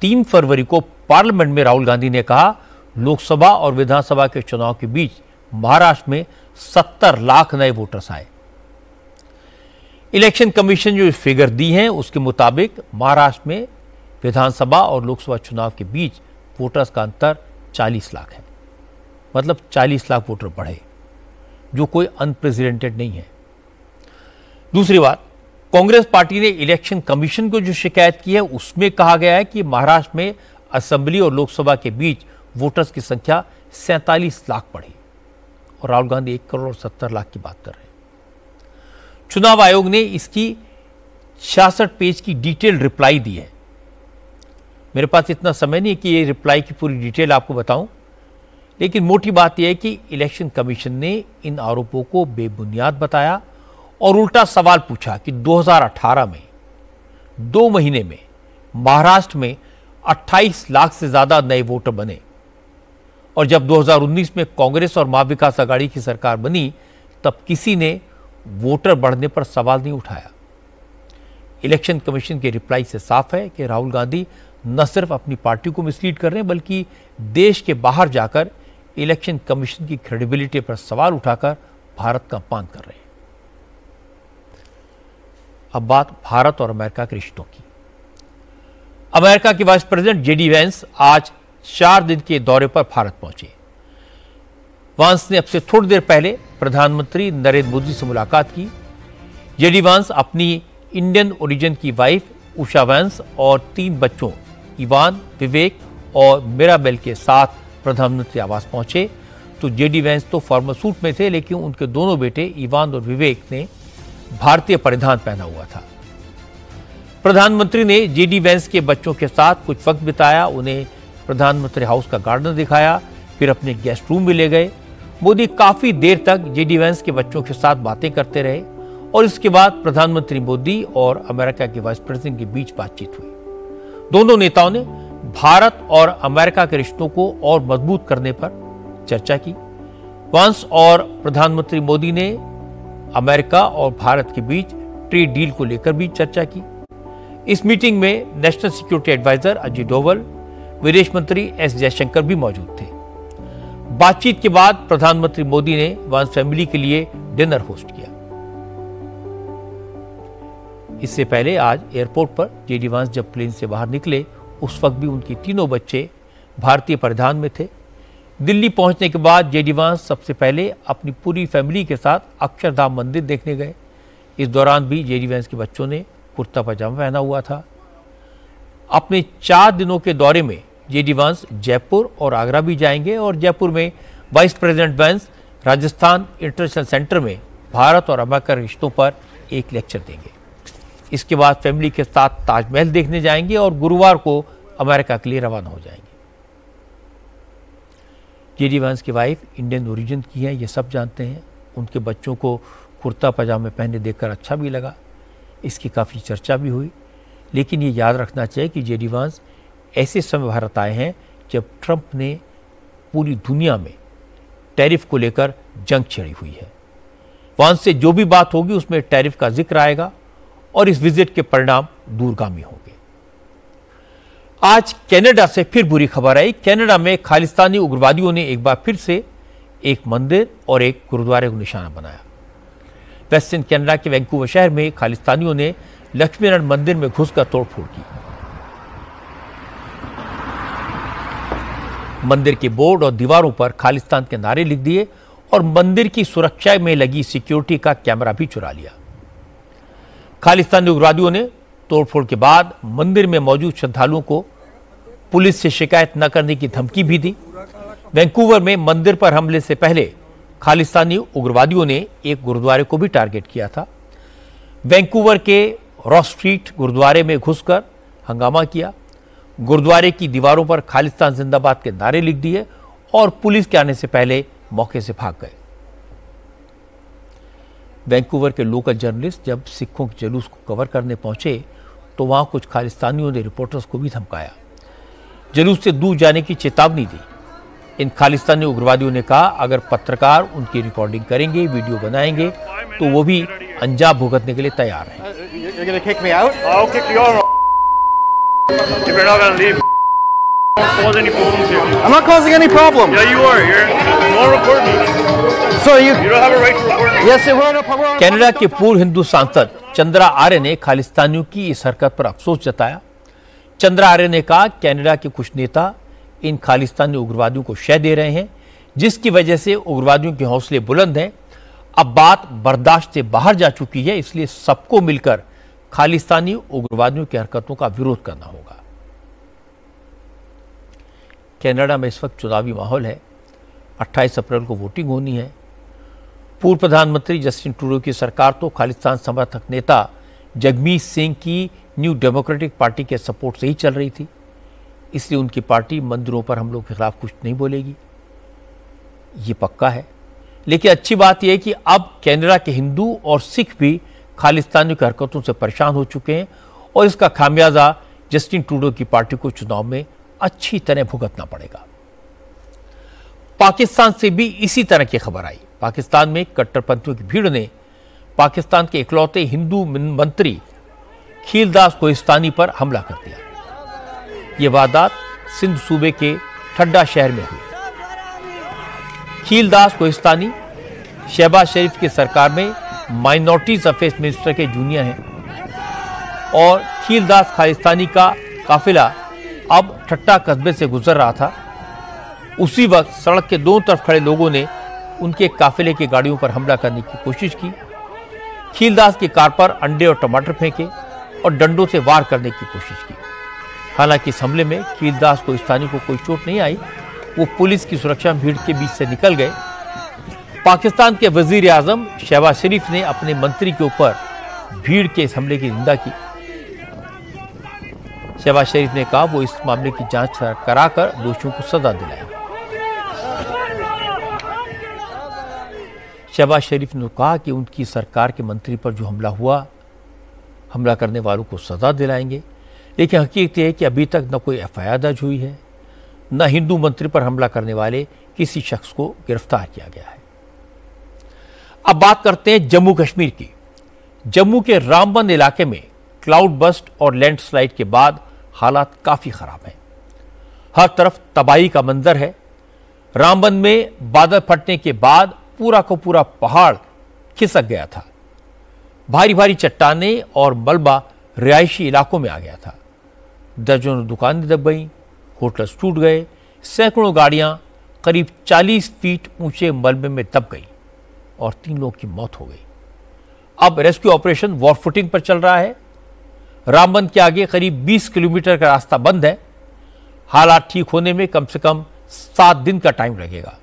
3 फरवरी को पार्लियामेंट में राहुल गांधी ने कहा लोकसभा और विधानसभा के चुनाव के बीच महाराष्ट्र में 70 लाख नए वोटर्स आए। इलेक्शन कमीशन जो फिगर दी है उसके मुताबिक महाराष्ट्र में विधानसभा और लोकसभा चुनाव के बीच वोटर्स का अंतर 40 लाख है, मतलब 40 लाख वोटर बढ़े, जो कोई अनप्रेसिडेंटेड नहीं है। दूसरी बात, कांग्रेस पार्टी ने इलेक्शन कमीशन को जो शिकायत की है उसमें कहा गया है कि महाराष्ट्र में असेंबली और लोकसभा के बीच वोटर्स की संख्या 47 लाख बढ़ी, और राहुल गांधी 1 करोड़ 70 लाख की बात कर रहे हैं। चुनाव आयोग ने इसकी 66 पेज की डिटेल रिप्लाई दी है। मेरे पास इतना समय नहीं है कि ये रिप्लाई की पूरी डिटेल आपको बताऊं, लेकिन मोटी बात यह है कि इलेक्शन कमीशन ने इन आरोपों को बेबुनियाद बताया और उल्टा सवाल पूछा कि 2018 में 2 महीने में महाराष्ट्र में 28 लाख से ज्यादा नए वोटर बने, और जब 2019 में कांग्रेस और महाविकास आघाड़ी की सरकार बनी तब किसी ने वोटर बढ़ने पर सवाल नहीं उठाया। इलेक्शन कमीशन के रिप्लाई से साफ है कि राहुल गांधी न सिर्फ अपनी पार्टी को मिसलीड कर रहे हैं बल्कि देश के बाहर जाकर इलेक्शन कमीशन की क्रेडिबिलिटी पर सवाल उठाकर भारत का अपमान कर रहे हैं। अब बात भारत और अमेरिका के रिश्तों की। अमेरिका के वाइस प्रेसिडेंट जेडी वैंस आज 4 दिन के दौरे पर भारत पहुंचे। वांस ने अब से थोड़ी देर पहले प्रधानमंत्री नरेंद्र मोदी से मुलाकात की। जेडी वांस अपनी इंडियन ओरिजिन की वाइफ उषा वैंस और 3 बच्चों इवान, विवेक और मिराबेल के साथ प्रधानमंत्री आवास पहुंचे। तो जेडी वैंस तो फॉर्मल सूट में थे, लेकिन उनके दोनों बेटे इवान और विवेक ने भारतीय परिधान पहना हुआ था। प्रधानमंत्री ने जेडी वैंस के बच्चों के साथ कुछ वक्त बिताया, उन्हें प्रधानमंत्री हाउस का गार्डन दिखाया, फिर अपने गेस्ट रूम में ले गए। मोदी काफी देर तक जेडी वैंस के बच्चों के साथ बातें करते रहे और इसके बाद प्रधानमंत्री मोदी और अमेरिका के वाइस प्रेसिडेंट के बीच बातचीत हुई। दोनों नेताओं ने भारत और अमेरिका के रिश्तों को और मजबूत करने पर चर्चा की। वांस और प्रधानमंत्री मोदी ने अमेरिका और भारत के बीच ट्रेड डील को लेकर भी चर्चा की। इस मीटिंग में national security adviser Ajit Doval, विदेश मंत्री एस जयशंकर भी मौजूद थे। बातचीत के बाद प्रधानमंत्री मोदी ने वांस फैमिली के लिए डिनर होस्ट किया। इससे पहले आज एयरपोर्ट पर जेडी वांस जब प्लेन से बाहर निकले उस वक्त भी उनके तीनों बच्चे भारतीय परिधान में थे। दिल्ली पहुंचने के बाद जेडी वांस सबसे पहले अपनी पूरी फैमिली के साथ अक्षरधाम मंदिर देखने गए। इस दौरान भी जेडी वांस के बच्चों ने कुर्ता पजामा पहना हुआ था। अपने 4 दिनों के दौरे में जेडी वांस जयपुर और आगरा भी जाएंगे और जयपुर में वाइस प्रेसिडेंट वांस राजस्थान इंटरनेशनल सेंटर में भारत और अमेरिका रिश्तों पर एक लेक्चर देंगे। इसके बाद फैमिली के साथ ताजमहल देखने जाएंगे और गुरुवार को अमेरिका के लिए रवाना हो जाएंगे। जेडी वांस की वाइफ इंडियन ओरिजिन की है, ये सब जानते हैं। उनके बच्चों को कुर्ता पजामे पहने देखकर अच्छा भी लगा, इसकी काफ़ी चर्चा भी हुई। लेकिन ये याद रखना चाहिए कि जेडी वांस ऐसे समय भारत आए हैं जब ट्रंप ने पूरी दुनिया में टैरिफ को लेकर जंग छेड़ी हुई है। वांस से जो भी बात होगी उसमें टैरिफ का जिक्र आएगा और इस विजिट के परिणाम दूरगामी होंगे। आज कनाडा से फिर बुरी खबर आई। कनाडा में खालिस्तानी उग्रवादियों ने एक बार फिर से एक मंदिर और एक गुरुद्वारे को निशाना बनाया। वेस्टर्न कनाडा के वैंकूवर शहर में खालिस्तानियों ने लक्ष्मीनारायण मंदिर में घुसकर तोड़फोड़ की। मंदिर के बोर्ड और दीवारों पर खालिस्तान के नारे लिख दिए और मंदिर की सुरक्षा में लगी सिक्योरिटी का कैमरा भी चुरा लिया। खालिस्तानी उग्रवादियों ने तोड़फोड़ के बाद मंदिर में मौजूद श्रद्धालुओं को पुलिस से शिकायत न करने की धमकी भी दी। वैंकूवर में मंदिर पर हमले से पहले खालिस्तानी उग्रवादियों ने एक गुरुद्वारे को भी टारगेट किया था। वैंकूवर के रॉस स्ट्रीट गुरुद्वारे में घुसकर हंगामा किया। गुरुद्वारे की दीवारों पर खालिस्तान जिंदाबाद के नारे लिख दिए और पुलिस के आने से पहले मौके से भाग गए। वैंकूवर के लोकल जर्नलिस्ट जब सिखों के जुलूस को कवर करने पहुंचे तो वहां कुछ खालिस्तानियों ने रिपोर्टर्स को भी धमकाया, जुलूस से दूर जाने की चेतावनी दी। इन खालिस्तानी उग्रवादियों ने कहा अगर पत्रकार उनकी रिकॉर्डिंग करेंगे, वीडियो बनाएंगे तो वो भी अंजाम भुगतने के लिए तैयार हैं। I'm not causing any problem. Yeah, you are. You won't record me. So you don't have a right to record me. Yes, we're on a Canada के पूर्व हिंदू सांसद चंद्रा आर्य ने खालिस्तानियों की इस हरकत पर अफसोस जताया। चंद्रा आर्य ने कहा कनाडा के कुछ नेता इन खालिस्तानी उग्रवादियों को शय दे रहे हैं, जिसकी वजह से उग्रवादियों के हौसले बुलंद हैं। अब बात बर्दाश्त से बाहर जा चुकी है, इसलिए सबको मिलकर खालिस्तानी उग्रवादियों की हरकतों का विरोध करना होगा। कनाडा में इस वक्त चुनावी माहौल है। 28 अप्रैल को वोटिंग होनी है। पूर्व प्रधानमंत्री जस्टिन ट्रूडो की सरकार तो खालिस्तान समर्थक नेता जगमीत सिंह की न्यू डेमोक्रेटिक पार्टी के सपोर्ट से ही चल रही थी, इसलिए उनकी पार्टी मंदिरों पर हमलों के खिलाफ कुछ नहीं बोलेगी, ये पक्का है। लेकिन अच्छी बात यह है कि अब कनाडा के हिंदू और सिख भी खालिस्तानी की हरकतों से परेशान हो चुके हैं और इसका खामियाजा जस्टिन ट्रूडो की पार्टी को चुनाव में अच्छी तरह भुगतना पड़ेगा। पाकिस्तान से भी इसी तरह की खबर आई। पाकिस्तान में कट्टरपंथियों की भीड़ ने पाकिस्तान के इकलौते हिंदू मंत्री खीलदास कोहिस्तानी पर हमला कर दिया। यह वारदात सिंध सूबे के ठड्डा शहर में हुई। खीलदास कोहिस्तानी शहबाज शरीफ की सरकार में माइनॉरिटीज अफेयर्स मिनिस्टर के जूनियर हैं और खीलदास खालिस्तानी का काफिला अब ठट्टा कस्बे से गुजर रहा था। उसी वक्त सड़क के दोनों तरफ खड़े लोगों ने उनके काफिले की गाड़ियों पर हमला करने की कोशिश की। खीलदास की कार पर अंडे और टमाटर फेंके और डंडों से वार करने की कोशिश की। हालांकि इस हमले में खीलदास कोहिस्तानी को कोई चोट नहीं आई, वो पुलिस की सुरक्षा में भीड़ के बीच से निकल गए। पाकिस्तान के वजीर आजम शहबाज शरीफ ने अपने मंत्री के ऊपर भीड़ के इस हमले की निंदा की। शहबाज शरीफ ने कहा वो इस मामले की जांच कराकर दोषियों को सजा दिलाएंगे। शहबाज शरीफ ने कहा कि उनकी सरकार के मंत्री पर जो हमला हुआ, हमला करने वालों को सजा दिलाएंगे, लेकिन हकीकत यह है कि अभी तक न कोई एफआईआर दर्ज हुई है, न हिंदू मंत्री पर हमला करने वाले किसी शख्स को गिरफ्तार किया गया है। अब बात करते हैं जम्मू कश्मीर की। जम्मू के रामबन इलाके में क्लाउड बस्ट और लैंडस्लाइड के बाद हालात काफी खराब हैं। हर तरफ तबाही का मंजर है। रामबन में बादल फटने के बाद पूरा का पूरा पहाड़ खिसक गया था। भारी भारी चट्टानें और मलबा रिहायशी इलाकों में आ गया था। दर्जनों दुकानें दब गईं, होटल्स टूट गए, सैकड़ों गाड़ियां करीब 40 फीट ऊंचे मलबे में दब गई और 3 लोगों की मौत हो गई। अब रेस्क्यू ऑपरेशन वॉर फुटिंग पर चल रहा है। रामबन के आगे करीब 20 किलोमीटर का रास्ता बंद है। हालात ठीक होने में कम से कम 7 दिन का टाइम लगेगा।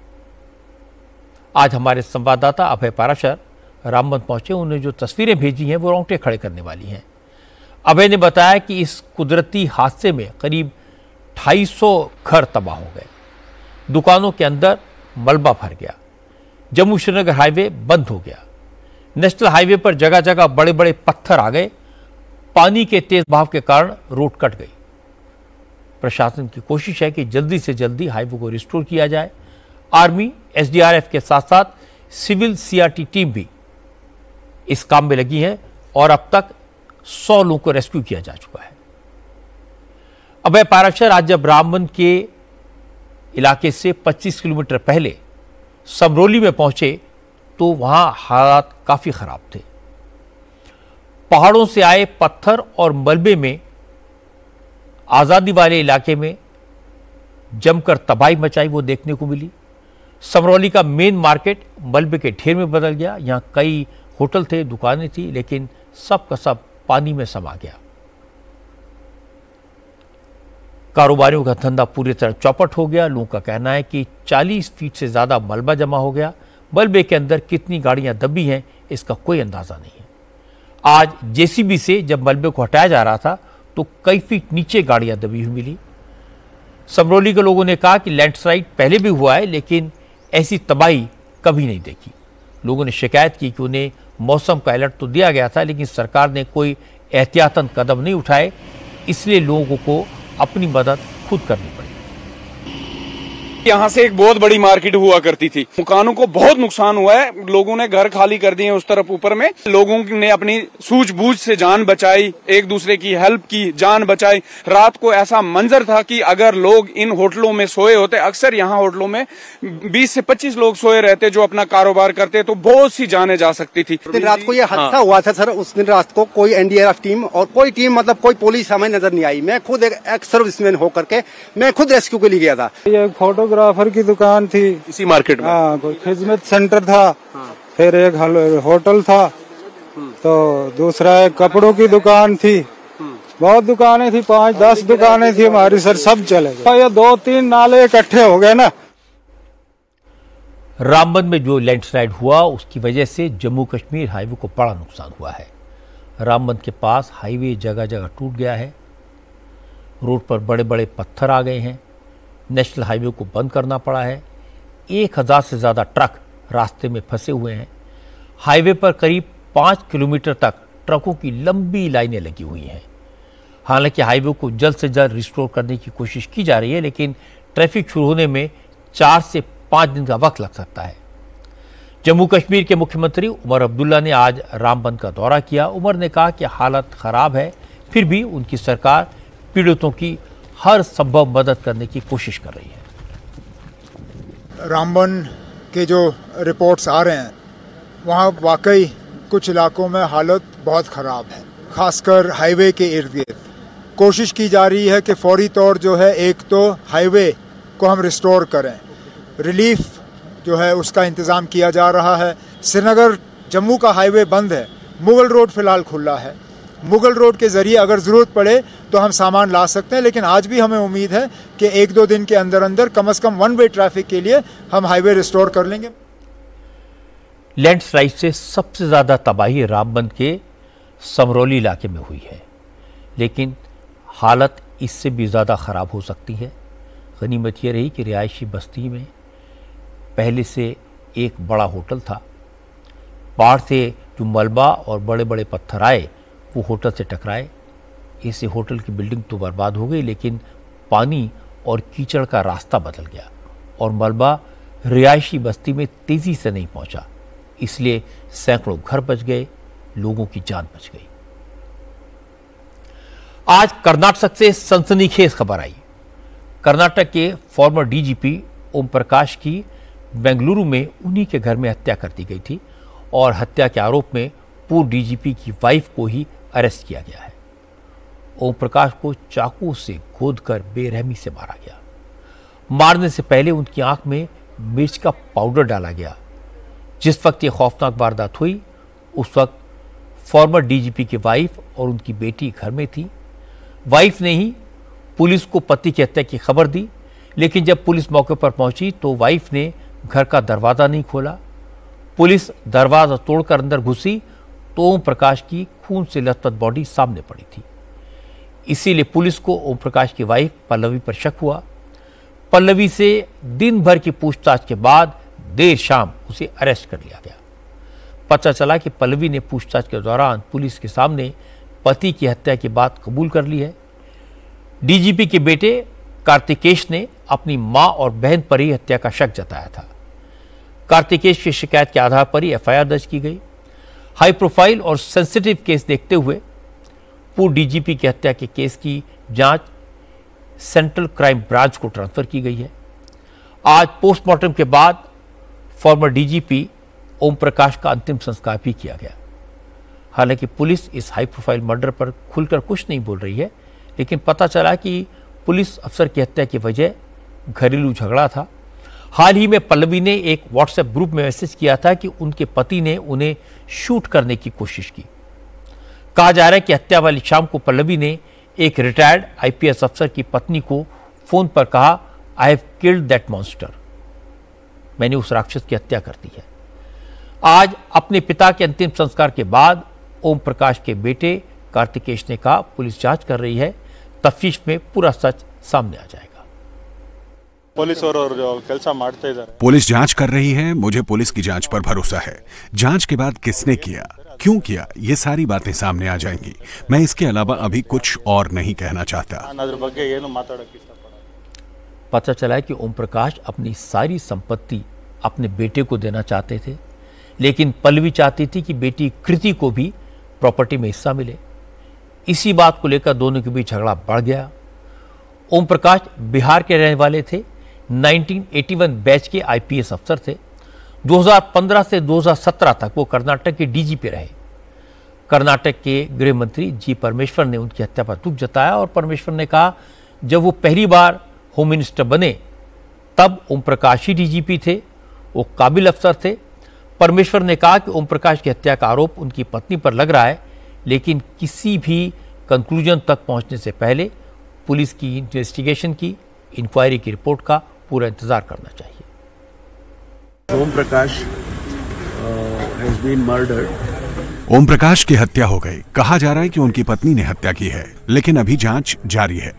आज हमारे संवाददाता अभय पाराशर रामबन पहुंचे। उन्हें जो तस्वीरें भेजी हैं वो रोंगटे खड़े करने वाली हैं। अभय ने बताया कि इस कुदरती हादसे में करीब 250 घर तबाह हो गए। दुकानों के अंदर मलबा भर गया। जम्मू श्रीनगर हाईवे बंद हो गया। नेशनल हाईवे पर जगह जगह बड़े बड़े पत्थर आ गए। पानी के तेज बहाव के कारण रोड कट गई। प्रशासन की कोशिश है कि जल्दी से जल्दी हाईवे को रिस्टोर किया जाए। आर्मी, एसडीआरएफ के साथ साथ सिविल सीआरटी टीम भी इस काम में लगी है और अब तक 100 लोगों को रेस्क्यू किया जा चुका है। अभय पाराशर आज जब रामबन के इलाके से 25 किलोमीटर पहले समरोली में पहुंचे तो वहां हालात काफी खराब थे। पहाड़ों से आए पत्थर और मलबे में आजादी वाले इलाके में जमकर तबाही मचाई वो देखने को मिली। समरौली का मेन मार्केट मलबे के ढेर में बदल गया। यहां कई होटल थे, दुकानें थी, लेकिन सब का सब पानी में समा गया। कारोबारियों का धंधा पूरी तरह चौपट हो गया। लोगों का कहना है कि 40 फीट से ज्यादा मलबा जमा हो गया। मलबे के अंदर कितनी गाड़ियां दबी हैं इसका कोई अंदाजा नहीं है। आज जेसीबी से जब मलबे को हटाया जा रहा था तो कई फीट नीचे गाड़ियां दबी हुई मिली। समरौली के लोगों ने कहा कि लैंडस्लाइड पहले भी हुआ है, लेकिन ऐसी तबाही कभी नहीं देखी। लोगों ने शिकायत की कि उन्हें मौसम का अलर्ट तो दिया गया था, लेकिन सरकार ने कोई एहतियातन कदम नहीं उठाए, इसलिए लोगों को अपनी मदद खुद करनी पड़ी। यहाँ से एक बहुत बड़ी मार्केट हुआ करती थी। मकानों को बहुत नुकसान हुआ है। लोगों ने घर खाली कर दिए उस तरफ ऊपर में। लोगों ने अपनी सूझबूझ से जान बचाई, एक दूसरे की हेल्प की, जान बचाई। रात को ऐसा मंजर था कि अगर लोग इन होटलों में सोए होते, अक्सर यहाँ होटलों में 20 से 25 लोग सोए रहते जो अपना कारोबार करते, तो बहुत सी जानें जा सकती थी। दिन रात को ये हादसा हुआ था सर। उस दिन रात को कोई एनडीआरएफ टीम और कोई टीम, मतलब कोई पुलिस हमें नजर नहीं आई। मैं खुद एक सर्विसमैन होकर के मैं खुद रेस्क्यू के लिए गया था। ये फोटोग्राफर की दुकान थी इसी मार्केट में। हाँ, कोई खिदमत सेंटर था। फिर एक होटल था, तो दूसरा एक कपड़ों की दुकान थी। बहुत दुकानें थी, 5-10 दुकानें थी हमारी सर, सब चले गए। ये 2-3 नाले इकट्ठे हो गए ना। रामबन में जो लैंडस्लाइड हुआ उसकी वजह से जम्मू कश्मीर हाईवे को बड़ा नुकसान हुआ है। रामबन के पास हाईवे जगह जगह टूट गया है। रोड पर बड़े बड़े पत्थर आ गए हैं। नेशनल हाईवे को बंद करना पड़ा है। 1000 से ज़्यादा ट्रक रास्ते में फंसे हुए हैं। हाईवे पर करीब 5 किलोमीटर तक ट्रकों की लंबी लाइनें लगी हुई हैं। हालांकि हाईवे को जल्द से जल्द रिस्टोर करने की कोशिश की जा रही है, लेकिन ट्रैफिक शुरू होने में 4 से 5 दिन का वक्त लग सकता है। जम्मू कश्मीर के मुख्यमंत्री उमर अब्दुल्ला ने आज रामबन का दौरा किया। उमर ने कहा कि हालत खराब है, फिर भी उनकी सरकार पीड़ितों की हर संभव मदद करने की कोशिश कर रही है। रामबन के जो रिपोर्ट्स आ रहे हैं, वहाँ वाकई कुछ इलाकों में हालत बहुत ख़राब है, खासकर हाईवे के इर्द गिर्द। कोशिश की जा रही है कि फौरी तौर जो है, एक तो हाईवे को हम रिस्टोर करें, रिलीफ जो है उसका इंतज़ाम किया जा रहा है। श्रीनगर जम्मू का हाईवे बंद है, मुगल रोड फ़िलहाल खुला है। मुगल रोड के ज़रिए अगर ज़रूरत पड़े तो हम सामान ला सकते हैं, लेकिन आज भी हमें उम्मीद है कि 1-2 दिन के अंदर अंदर कम से कम 1 वे ट्रैफिक के लिए हम हाईवे रिस्टोर कर लेंगे। लैंडस्लाइड से सबसे ज़्यादा तबाही रामबन के समरौली इलाके में हुई है, लेकिन हालत इससे भी ज़्यादा ख़राब हो सकती है। गनीमत ये रही कि रिहायशी बस्ती में पहले से एक बड़ा होटल था। बाढ़ से जो मलबा और बड़े बड़े पत्थर आए वो होटल से टकराए। इससे होटल की बिल्डिंग तो बर्बाद हो गई, लेकिन पानी और कीचड़ का रास्ता बदल गया और मलबा रिहायशी बस्ती में तेजी से नहीं पहुंचा। इसलिए सैकड़ों घर बच गए, लोगों की जान बच गई। आज कर्नाटक से सनसनीखेज खबर आई। कर्नाटक के फॉर्मर डीजीपी ओम प्रकाश की बेंगलुरु में उन्हीं के घर में हत्या कर दी गई थी और हत्या के आरोप में पूर्व डीजीपी की वाइफ को ही अरेस्ट किया गया है। ओम प्रकाश को चाकू से गोदकर बेरहमी से मारा गया। मारने से पहले उनकी आंख में मिर्च का पाउडर डाला गया। जिस वक्त ये खौफनाक वारदात हुई उस वक्त फॉर्मर डीजीपी की वाइफ और उनकी बेटी घर में थी। वाइफ ने ही पुलिस को पति की हत्या की खबर दी, लेकिन जब पुलिस मौके पर पहुंची तो वाइफ ने घर का दरवाज़ा नहीं खोला। पुलिस दरवाज़ा तोड़कर अंदर घुसी तो ओम प्रकाश की खून से लथपथ बॉडी सामने पड़ी थी। इसीलिए पुलिस को ओम प्रकाश की वाइफ पल्लवी पर शक हुआ। पल्लवी से दिन भर की पूछताछ के बाद देर शाम उसे अरेस्ट कर लिया गया। पता चला कि पल्लवी ने पूछताछ के दौरान पुलिस के सामने पति की हत्या की बात कबूल कर ली है। डीजीपी के बेटे कार्तिकेश ने अपनी मां और बहन पर ही हत्या का शक जताया था। कार्तिकेश की शिकायत के आधार पर ही एफआईआर दर्ज की गई। हाई प्रोफाइल और सेंसिटिव केस देखते हुए पूर्व डीजीपी की हत्या के केस की जांच सेंट्रल क्राइम ब्रांच को ट्रांसफर की गई है। आज पोस्टमार्टम के बाद फॉर्मर डीजीपी ओम प्रकाश का अंतिम संस्कार भी किया गया। हालांकि पुलिस इस हाई प्रोफाइल मर्डर पर खुलकर कुछ नहीं बोल रही है, लेकिन पता चला कि पुलिस अफसर की हत्या की वजह घरेलू झगड़ा था। हाल ही में पल्लवी ने एक व्हाट्सएप ग्रुप में मैसेज किया था कि उनके पति ने उन्हें शूट करने की कोशिश की। कहा जा रहा है कि हत्या वाली शाम को पल्लवी ने एक रिटायर्ड आईपीएस अफसर की पत्नी को फोन पर कहा, I have killed that monster, मैंने उस राक्षस की हत्या कर दी है। आज अपने पिता के अंतिम संस्कार के बाद ओम प्रकाश के बेटे कार्तिकेश ने कहा, पुलिस जांच कर रही है, तफ्तीश में पूरा सच सामने आ जाएगा। पुलिस जांच कर रही है, मुझे पुलिस की जांच पर भरोसा है। जांच के बाद किसने किया, क्यों किया, ये सारी बातें सामने आ जाएंगी। मैं इसके अलावा अभी कुछ और नहीं कहना चाहता। पता चला है कि ओम प्रकाश अपनी सारी संपत्ति अपने बेटे को देना चाहते थे, लेकिन पल्लवी चाहती थी कि बेटी कृति को भी प्रॉपर्टी में हिस्सा मिले। इसी बात को लेकर दोनों के बीच झगड़ा बढ़ गया। ओम प्रकाश बिहार के रहने वाले थे, 1981 बैच के आईपीएस अफसर थे। 2015 से 2017 तक वो कर्नाटक के डीजीपी रहे। कर्नाटक के गृह मंत्री जी परमेश्वर ने उनकी हत्या पर दुख जताया और परमेश्वर ने कहा, जब वो पहली बार होम मिनिस्टर बने तब ओम प्रकाश ही डीजीपी थे, वो काबिल अफसर थे। परमेश्वर ने कहा कि ओम प्रकाश की हत्या का आरोप उनकी पत्नी पर लग रहा है, लेकिन किसी भी कंक्लूजन तक पहुंचने से पहले पुलिस की इन्वेस्टिगेशन की, इंक्वायरी की रिपोर्ट का पूरा इंतजार करना चाहिए। Om Prakash has been murdered. Om Prakash की हत्या हो गई। कहा जा रहा है कि उनकी पत्नी ने हत्या की है, लेकिन अभी जांच जारी है।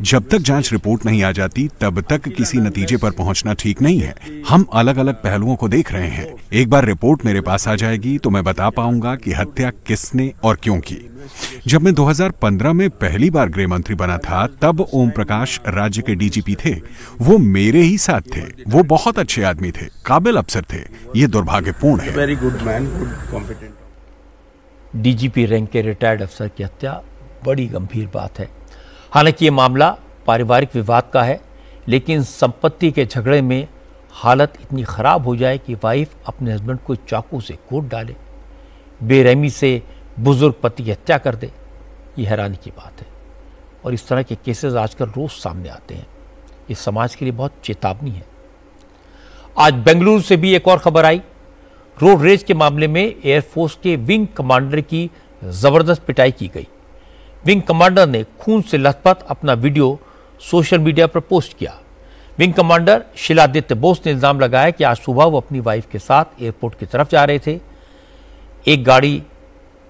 जब तक जांच रिपोर्ट नहीं आ जाती तब तक किसी नतीजे पर पहुंचना ठीक नहीं है। हम अलग अलग पहलुओं को देख रहे हैं। एक बार रिपोर्ट मेरे पास आ जाएगी तो मैं बता पाऊंगा कि हत्या किसने और क्यों की। जब मैं 2015 में पहली बार गृह मंत्री बना था तब ओम प्रकाश राज्य के डीजीपी थे। वो मेरे ही साथ थे। वो बहुत अच्छे आदमी थे, काबिल अफसर थे। ये दुर्भाग्यपूर्ण है। Very good man, good competent. DGP rank के रिटायर्ड अफसर की हत्या बड़ी गंभीर बात है। हालांकि ये मामला पारिवारिक विवाद का है, लेकिन संपत्ति के झगड़े में हालत इतनी खराब हो जाए कि वाइफ अपने हस्बैंड को चाकू से कोट डाले, बेरहमी से बुजुर्ग पति की हत्या कर दे, ये हैरानी की बात है। और इस तरह के केसेस आजकल रोज सामने आते हैं। ये समाज के लिए बहुत चेतावनी है। आज बेंगलुरु से भी एक और खबर आई। रोड रेज के मामले में एयरफोर्स के विंग कमांडर की जबरदस्त पिटाई की गई। विंग कमांडर ने खून से लथपथ अपना वीडियो सोशल मीडिया पर पोस्ट किया। विंग कमांडर शिलादित्य बोस ने इल्जाम लगाया कि आज सुबह वो अपनी वाइफ के साथ एयरपोर्ट की तरफ जा रहे थे। एक गाड़ी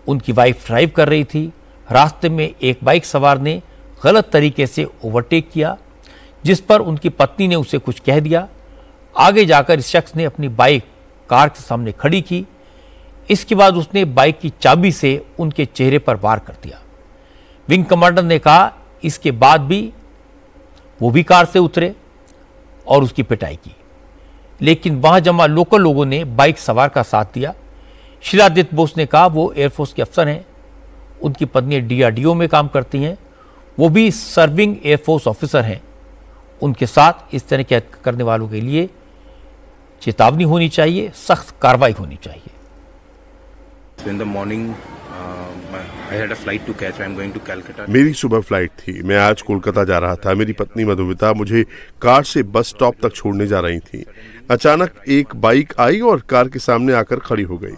उनकी वाइफ ड्राइव कर रही थी। रास्ते में एक बाइक सवार ने गलत तरीके से ओवरटेक किया, जिस पर उनकी पत्नी ने उसे कुछ कह दिया। आगे जाकर इस शख्स ने अपनी बाइक कार के सामने खड़ी की। इसके बाद उसने बाइक की चाबी से उनके चेहरे पर वार कर दिया। विंग कमांडर ने कहा इसके बाद भी वो भी कार से उतरे और उसकी पिटाई की, लेकिन वहां जमा लोकल लोगों ने बाइक सवार का साथ दिया। शिलादित्य बोस ने कहा वो एयरफोर्स के अफसर हैं, उनकी पत्नी डीआरडीओ में काम करती हैं, वो भी सर्विंग एयरफोर्स ऑफिसर हैं। उनके साथ इस तरह के करने वालों के लिए चेतावनी होनी चाहिए, सख्त कार्रवाई होनी चाहिए। In the morning, I had a flight to catch. I'm going to Calcutta. मेरी सुबह फ्लाइट थी। मैं आज कोलकाता जा रहा था। मेरी पत्नी मधुमिता मुझे कार से बस स्टॉप तक छोड़ने जा रही थी। अचानक एक बाइक आई और कार के सामने आकर खड़ी हो गई।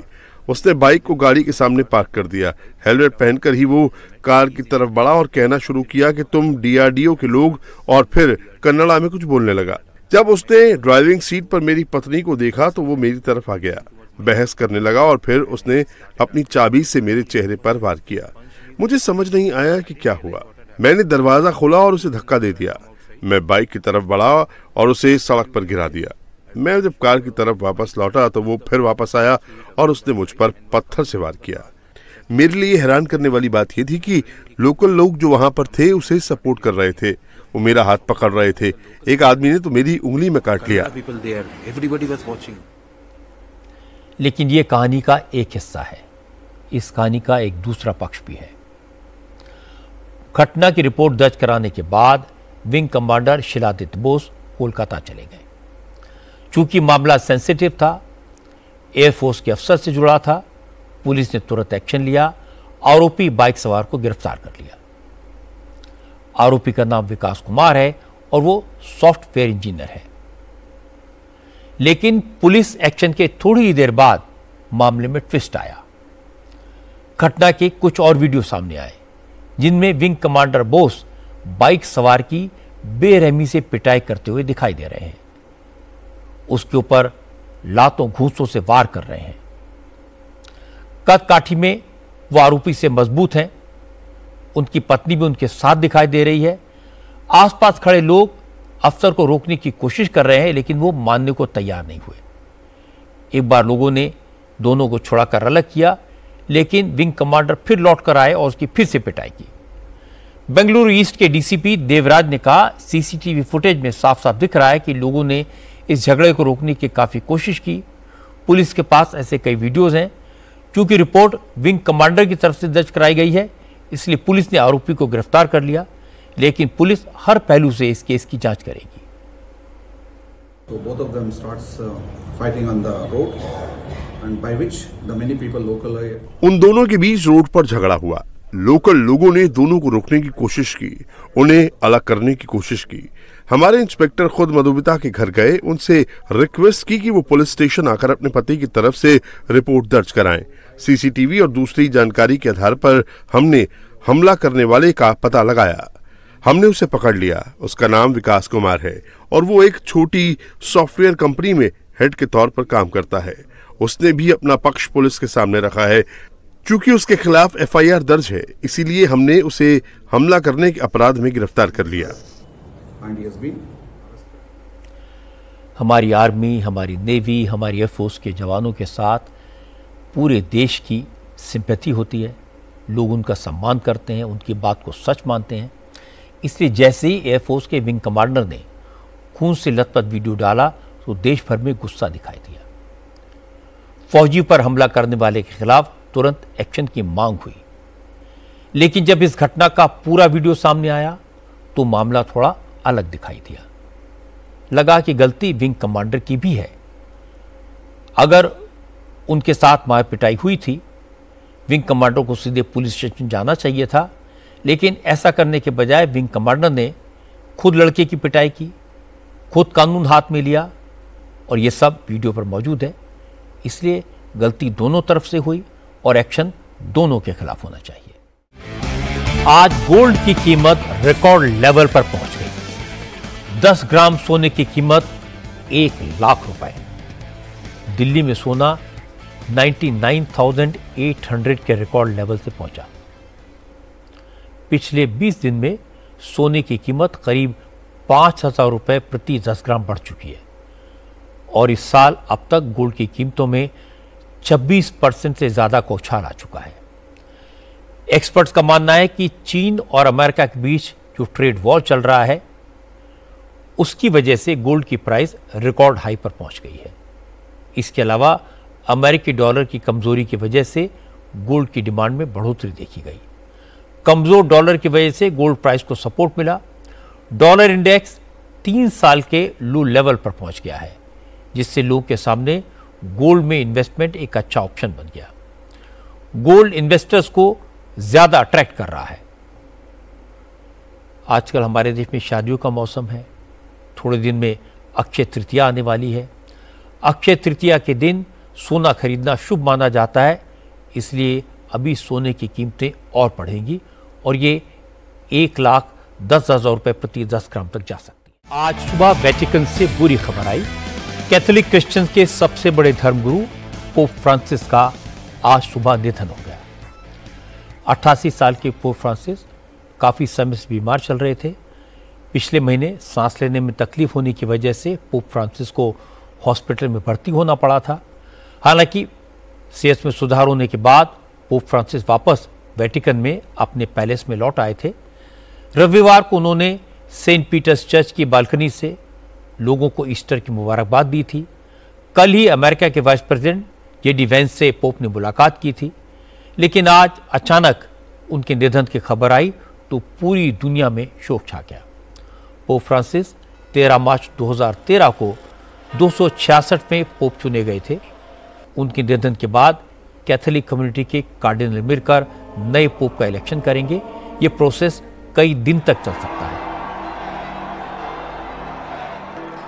उसने बाइक को गाड़ी के सामने पार्क कर दिया। हेलमेट पहनकर ही वो कार की तरफ बढ़ा और कहना शुरू किया कि तुम डीआरडीओ के लोग, और फिर कन्नड़ा में कुछ बोलने लगा। जब उसने ड्राइविंग सीट पर मेरी पत्नी को देखा तो वो मेरी तरफ आ गया, बहस करने लगा और फिर उसने अपनी चाबी से मेरे चेहरे पर वार किया। मुझे समझ नहीं आया कि क्या हुआ। मैंने दरवाजा खोला और उसे धक्का दे दिया। मैं बाइक की तरफ बढ़ा और उसे सड़क पर गिरा दिया। मैं जब कार की तरफ वापस लौटा तो वो फिर वापस आया और उसने मुझ पर पत्थर से वार किया। मेरे लिए हैरान करने वाली बात यह थी कि लोकल लोग जो वहां पर थे उसे सपोर्ट कर रहे थे। वो मेरा हाथ पकड़ रहे थे। एक आदमी ने तो मेरी उंगली में काट लिया। लेकिन ये कहानी का एक हिस्सा है। इस कहानी का एक दूसरा पक्ष भी है। घटना की रिपोर्ट दर्ज कराने के बाद विंग कमांडर शिलादित्य बोस कोलकाता चले गए। चूंकि मामला सेंसिटिव था, एयरफोर्स के अफसर से जुड़ा था, पुलिस ने तुरंत एक्शन लिया, आरोपी बाइक सवार को गिरफ्तार कर लिया। आरोपी का नाम विकास कुमार है और वो सॉफ्टवेयर इंजीनियर है। लेकिन पुलिस एक्शन के थोड़ी ही देर बाद मामले में ट्विस्ट आया। घटना के कुछ और वीडियो सामने आए जिनमें विंग कमांडर बोस बाइक सवार की बेरहमी से पिटाई करते हुए दिखाई दे रहे हैं। उसके ऊपर लातों घूंसों से वार कर रहे हैं। कद काठी में वो आरोपी से मजबूत हैं। उनकी पत्नी भी उनके साथ दिखाई दे रही है। आसपास खड़े लोग अफसर को रोकने की कोशिश कर रहे हैं, लेकिन वो मानने को तैयार नहीं हुए। एक बार लोगों ने दोनों को छुड़ाकर अलग किया, लेकिन विंग कमांडर फिर लौट कर आए और उसकी फिर से पिटाई की। बेंगलुरु ईस्ट के डीसीपी देवराज ने कहा, सीसीटीवी फुटेज में साफ साफ दिख रहा है कि लोगों ने इस झगड़े को रोकने की काफी कोशिश की। पुलिस के पास ऐसे कई वीडियोज हैं। क्योंकि रिपोर्ट विंग कमांडर की तरफ से दर्ज कराई गई है, इसलिए पुलिस ने आरोपी को गिरफ्तार कर लिया, लेकिन पुलिस हर पहलू से इस केस की जांच करेगी। So both of them starts fighting on the road, and by which the many people local. उन दोनों के बीच रोड पर झगड़ा हुआ। लोकल लोगों ने दोनों को रोकने की कोशिश की, उन्हें अलग करने की कोशिश की। हमारे इंस्पेक्टर खुद मधुमिता के घर गए, उनसे रिक्वेस्ट की कि वो पुलिस स्टेशन आकर अपने पति की तरफ से रिपोर्ट दर्ज कराएं। सीसीटीवी और दूसरी जानकारी के आधार पर हमने हमला करने वाले का पता लगाया। हमने उसे पकड़ लिया। उसका नाम विकास कुमार है और वो एक छोटी सॉफ्टवेयर कंपनी में हेड के तौर पर काम करता है। उसने भी अपना पक्ष पुलिस के सामने रखा है। चूंकि उसके खिलाफ एफआईआर दर्ज है, इसीलिए हमने उसे हमला करने के अपराध में गिरफ्तार कर लिया। हमारी आर्मी, हमारी नेवी, हमारी एयरफोर्स के जवानों के साथ पूरे देश की सिंपैथी होती है। लोग उनका सम्मान करते हैं, उनकी बात को सच मानते हैं। इसलिए जैसे ही एयरफोर्स के विंग कमांडर ने खून से लथपथ वीडियो डाला तो देश भर में गुस्सा दिखाई दिया। फौजी पर हमला करने वाले के खिलाफ तुरंत एक्शन की मांग हुई। लेकिन जब इस घटना का पूरा वीडियो सामने आया तो मामला थोड़ा अलग दिखाई दिया। लगा कि गलती विंग कमांडर की भी है। अगर उनके साथ मार पिटाई हुई थी, विंग कमांडर को सीधे पुलिस स्टेशन जाना चाहिए था, लेकिन ऐसा करने के बजाय विंग कमांडर ने खुद लड़के की पिटाई की, खुद कानून हाथ में लिया, और यह सब वीडियो पर मौजूद है। इसलिए गलती दोनों तरफ से हुई और एक्शन दोनों के खिलाफ होना चाहिए। आज गोल्ड की कीमत रिकॉर्ड लेवल पर पहुंच गई। 10 ग्राम सोने की कीमत 1 लाख रुपए। दिल्ली में सोना 99,800 के रिकॉर्ड लेवल से पहुंचा। पिछले 20 दिन में सोने की कीमत करीब 5,000 रुपए प्रति 10 ग्राम बढ़ चुकी है और इस साल अब तक गोल्ड की कीमतों में 26% से ज्यादा का उछाल आ चुका है। एक्सपर्ट्स का मानना है कि चीन और अमेरिका के बीच जो ट्रेड वॉर चल रहा है, उसकी वजह से गोल्ड की प्राइस रिकॉर्ड हाई पर पहुंच गई है। इसके अलावा अमेरिकी डॉलर की कमजोरी की वजह से गोल्ड की डिमांड में बढ़ोतरी देखी गई। कमजोर डॉलर की वजह से गोल्ड प्राइस को सपोर्ट मिला। डॉलर इंडेक्स 3 साल के लो लेवल पर पहुंच गया है, जिससे लोगों के सामने गोल्ड में इन्वेस्टमेंट एक अच्छा ऑप्शन बन गया। गोल्ड इन्वेस्टर्स को ज्यादा अट्रैक्ट कर रहा है। आजकल हमारे देश में शादियों का मौसम है। थोड़े दिन में अक्षय तृतीया आने वाली है। अक्षय तृतीया के दिन सोना खरीदना शुभ माना जाता है, इसलिए अभी सोने की कीमतें और बढ़ेंगी और ये 1,10,000 रुपए प्रति 10 ग्राम तक जा सकती है। आज सुबह वेटिकन से बुरी खबर आई। कैथोलिक क्रिश्चियन के सबसे बड़े धर्मगुरु पोप फ्रांसिस का आज सुबह निधन हो गया। 88 साल के पोप फ्रांसिस काफ़ी समय से बीमार चल रहे थे। पिछले महीने सांस लेने में तकलीफ होने की वजह से पोप फ्रांसिस को हॉस्पिटल में भर्ती होना पड़ा था। हालांकि सेहत में सुधार होने के बाद पोप फ्रांसिस वापस वेटिकन में अपने पैलेस में लौट आए थे। रविवार को उन्होंने सेंट पीटर्स चर्च की बालकनी से लोगों को ईस्टर की मुबारकबाद दी थी। कल ही अमेरिका के वाइस प्रेसिडेंट जेडी वेंस से पोप ने मुलाकात की थी, लेकिन आज अचानक उनके निधन की खबर आई तो पूरी दुनिया में शोक छा गया। पोप फ्रांसिस 13 मार्च 2013 को 266वें पोप चुने गए थे। उनके निधन के बाद कैथोलिक कम्युनिटी के कार्डिनल मिलकर नए पोप का इलेक्शन करेंगे। ये प्रोसेस कई दिन तक चल सकता है।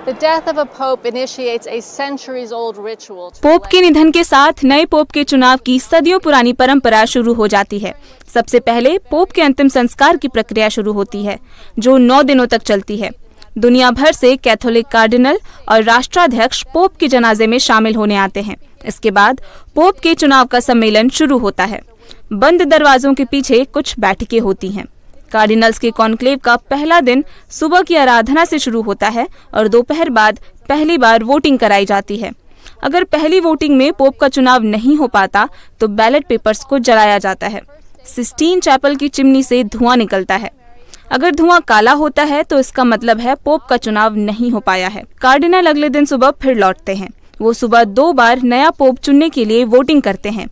The death of a pope initiates a centuries-old ritual. Pope के निधन के साथ नए पोप के चुनाव की सदियों पुरानी परंपरा शुरू हो जाती है। सबसे पहले पोप के अंतिम संस्कार की प्रक्रिया शुरू होती है, जो 9 दिनों तक चलती है। दुनिया भर से कैथोलिक कार्डिनल और राष्ट्राध्यक्ष पोप के जनाजे में शामिल होने आते हैं। इसके बाद पोप के चुनाव का सम्मेलन शुरू होता है। बंद दरवाजों के पीछे कुछ बैठकें होती हैं। कार्डिनल्स के कॉन्क्लेव का पहला दिन सुबह की आराधना से शुरू होता है और दोपहर बाद पहली बार वोटिंग कराई जाती है। अगर पहली वोटिंग में पोप का चुनाव नहीं हो पाता तो बैलेट पेपर्स को जलाया जाता है। सिस्टीन चैपल की चिमनी से धुआं निकलता है। अगर धुआं काला होता है तो इसका मतलब है पोप का चुनाव नहीं हो पाया है। कार्डिनल अगले दिन सुबह फिर लौटते हैं। वो सुबह 2 बार नया पोप चुनने के लिए वोटिंग करते हैं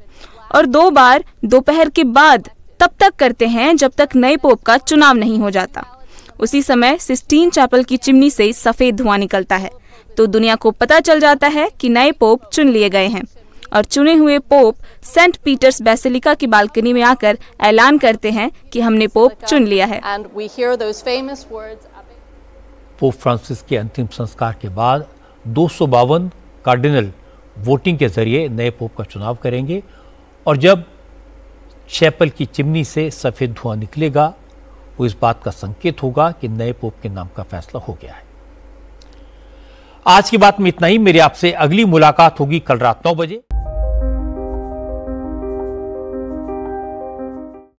और 2 बार दोपहर के बाद तब तक करते हैं जब तक नए पोप का चुनाव नहीं हो जाता। उसी समय सिस्टीन चैपल की चिमनी से सफेद धुआं निकलता है तो दुनिया को पता चल जाता है कि नए पोप चुन लिए गए हैं और चुने हुए पोप सेंट पीटर्स बेसिलिका की बालकनी में आकर ऐलान करते हैं कि हमने पोप चुन लिया है। पोप फ्रांसिस के अंतिम संस्कार के बाद 252 कार्डिनल वोटिंग के जरिए नए पोप का चुनाव करेंगे और जब चैपल की चिमनी से सफेद धुआं निकलेगा वो इस बात का संकेत होगा कि नए पोप के नाम का फैसला हो गया है। आज की बात में इतना ही। मेरी आपसे अगली मुलाकात होगी कल रात 9 बजे।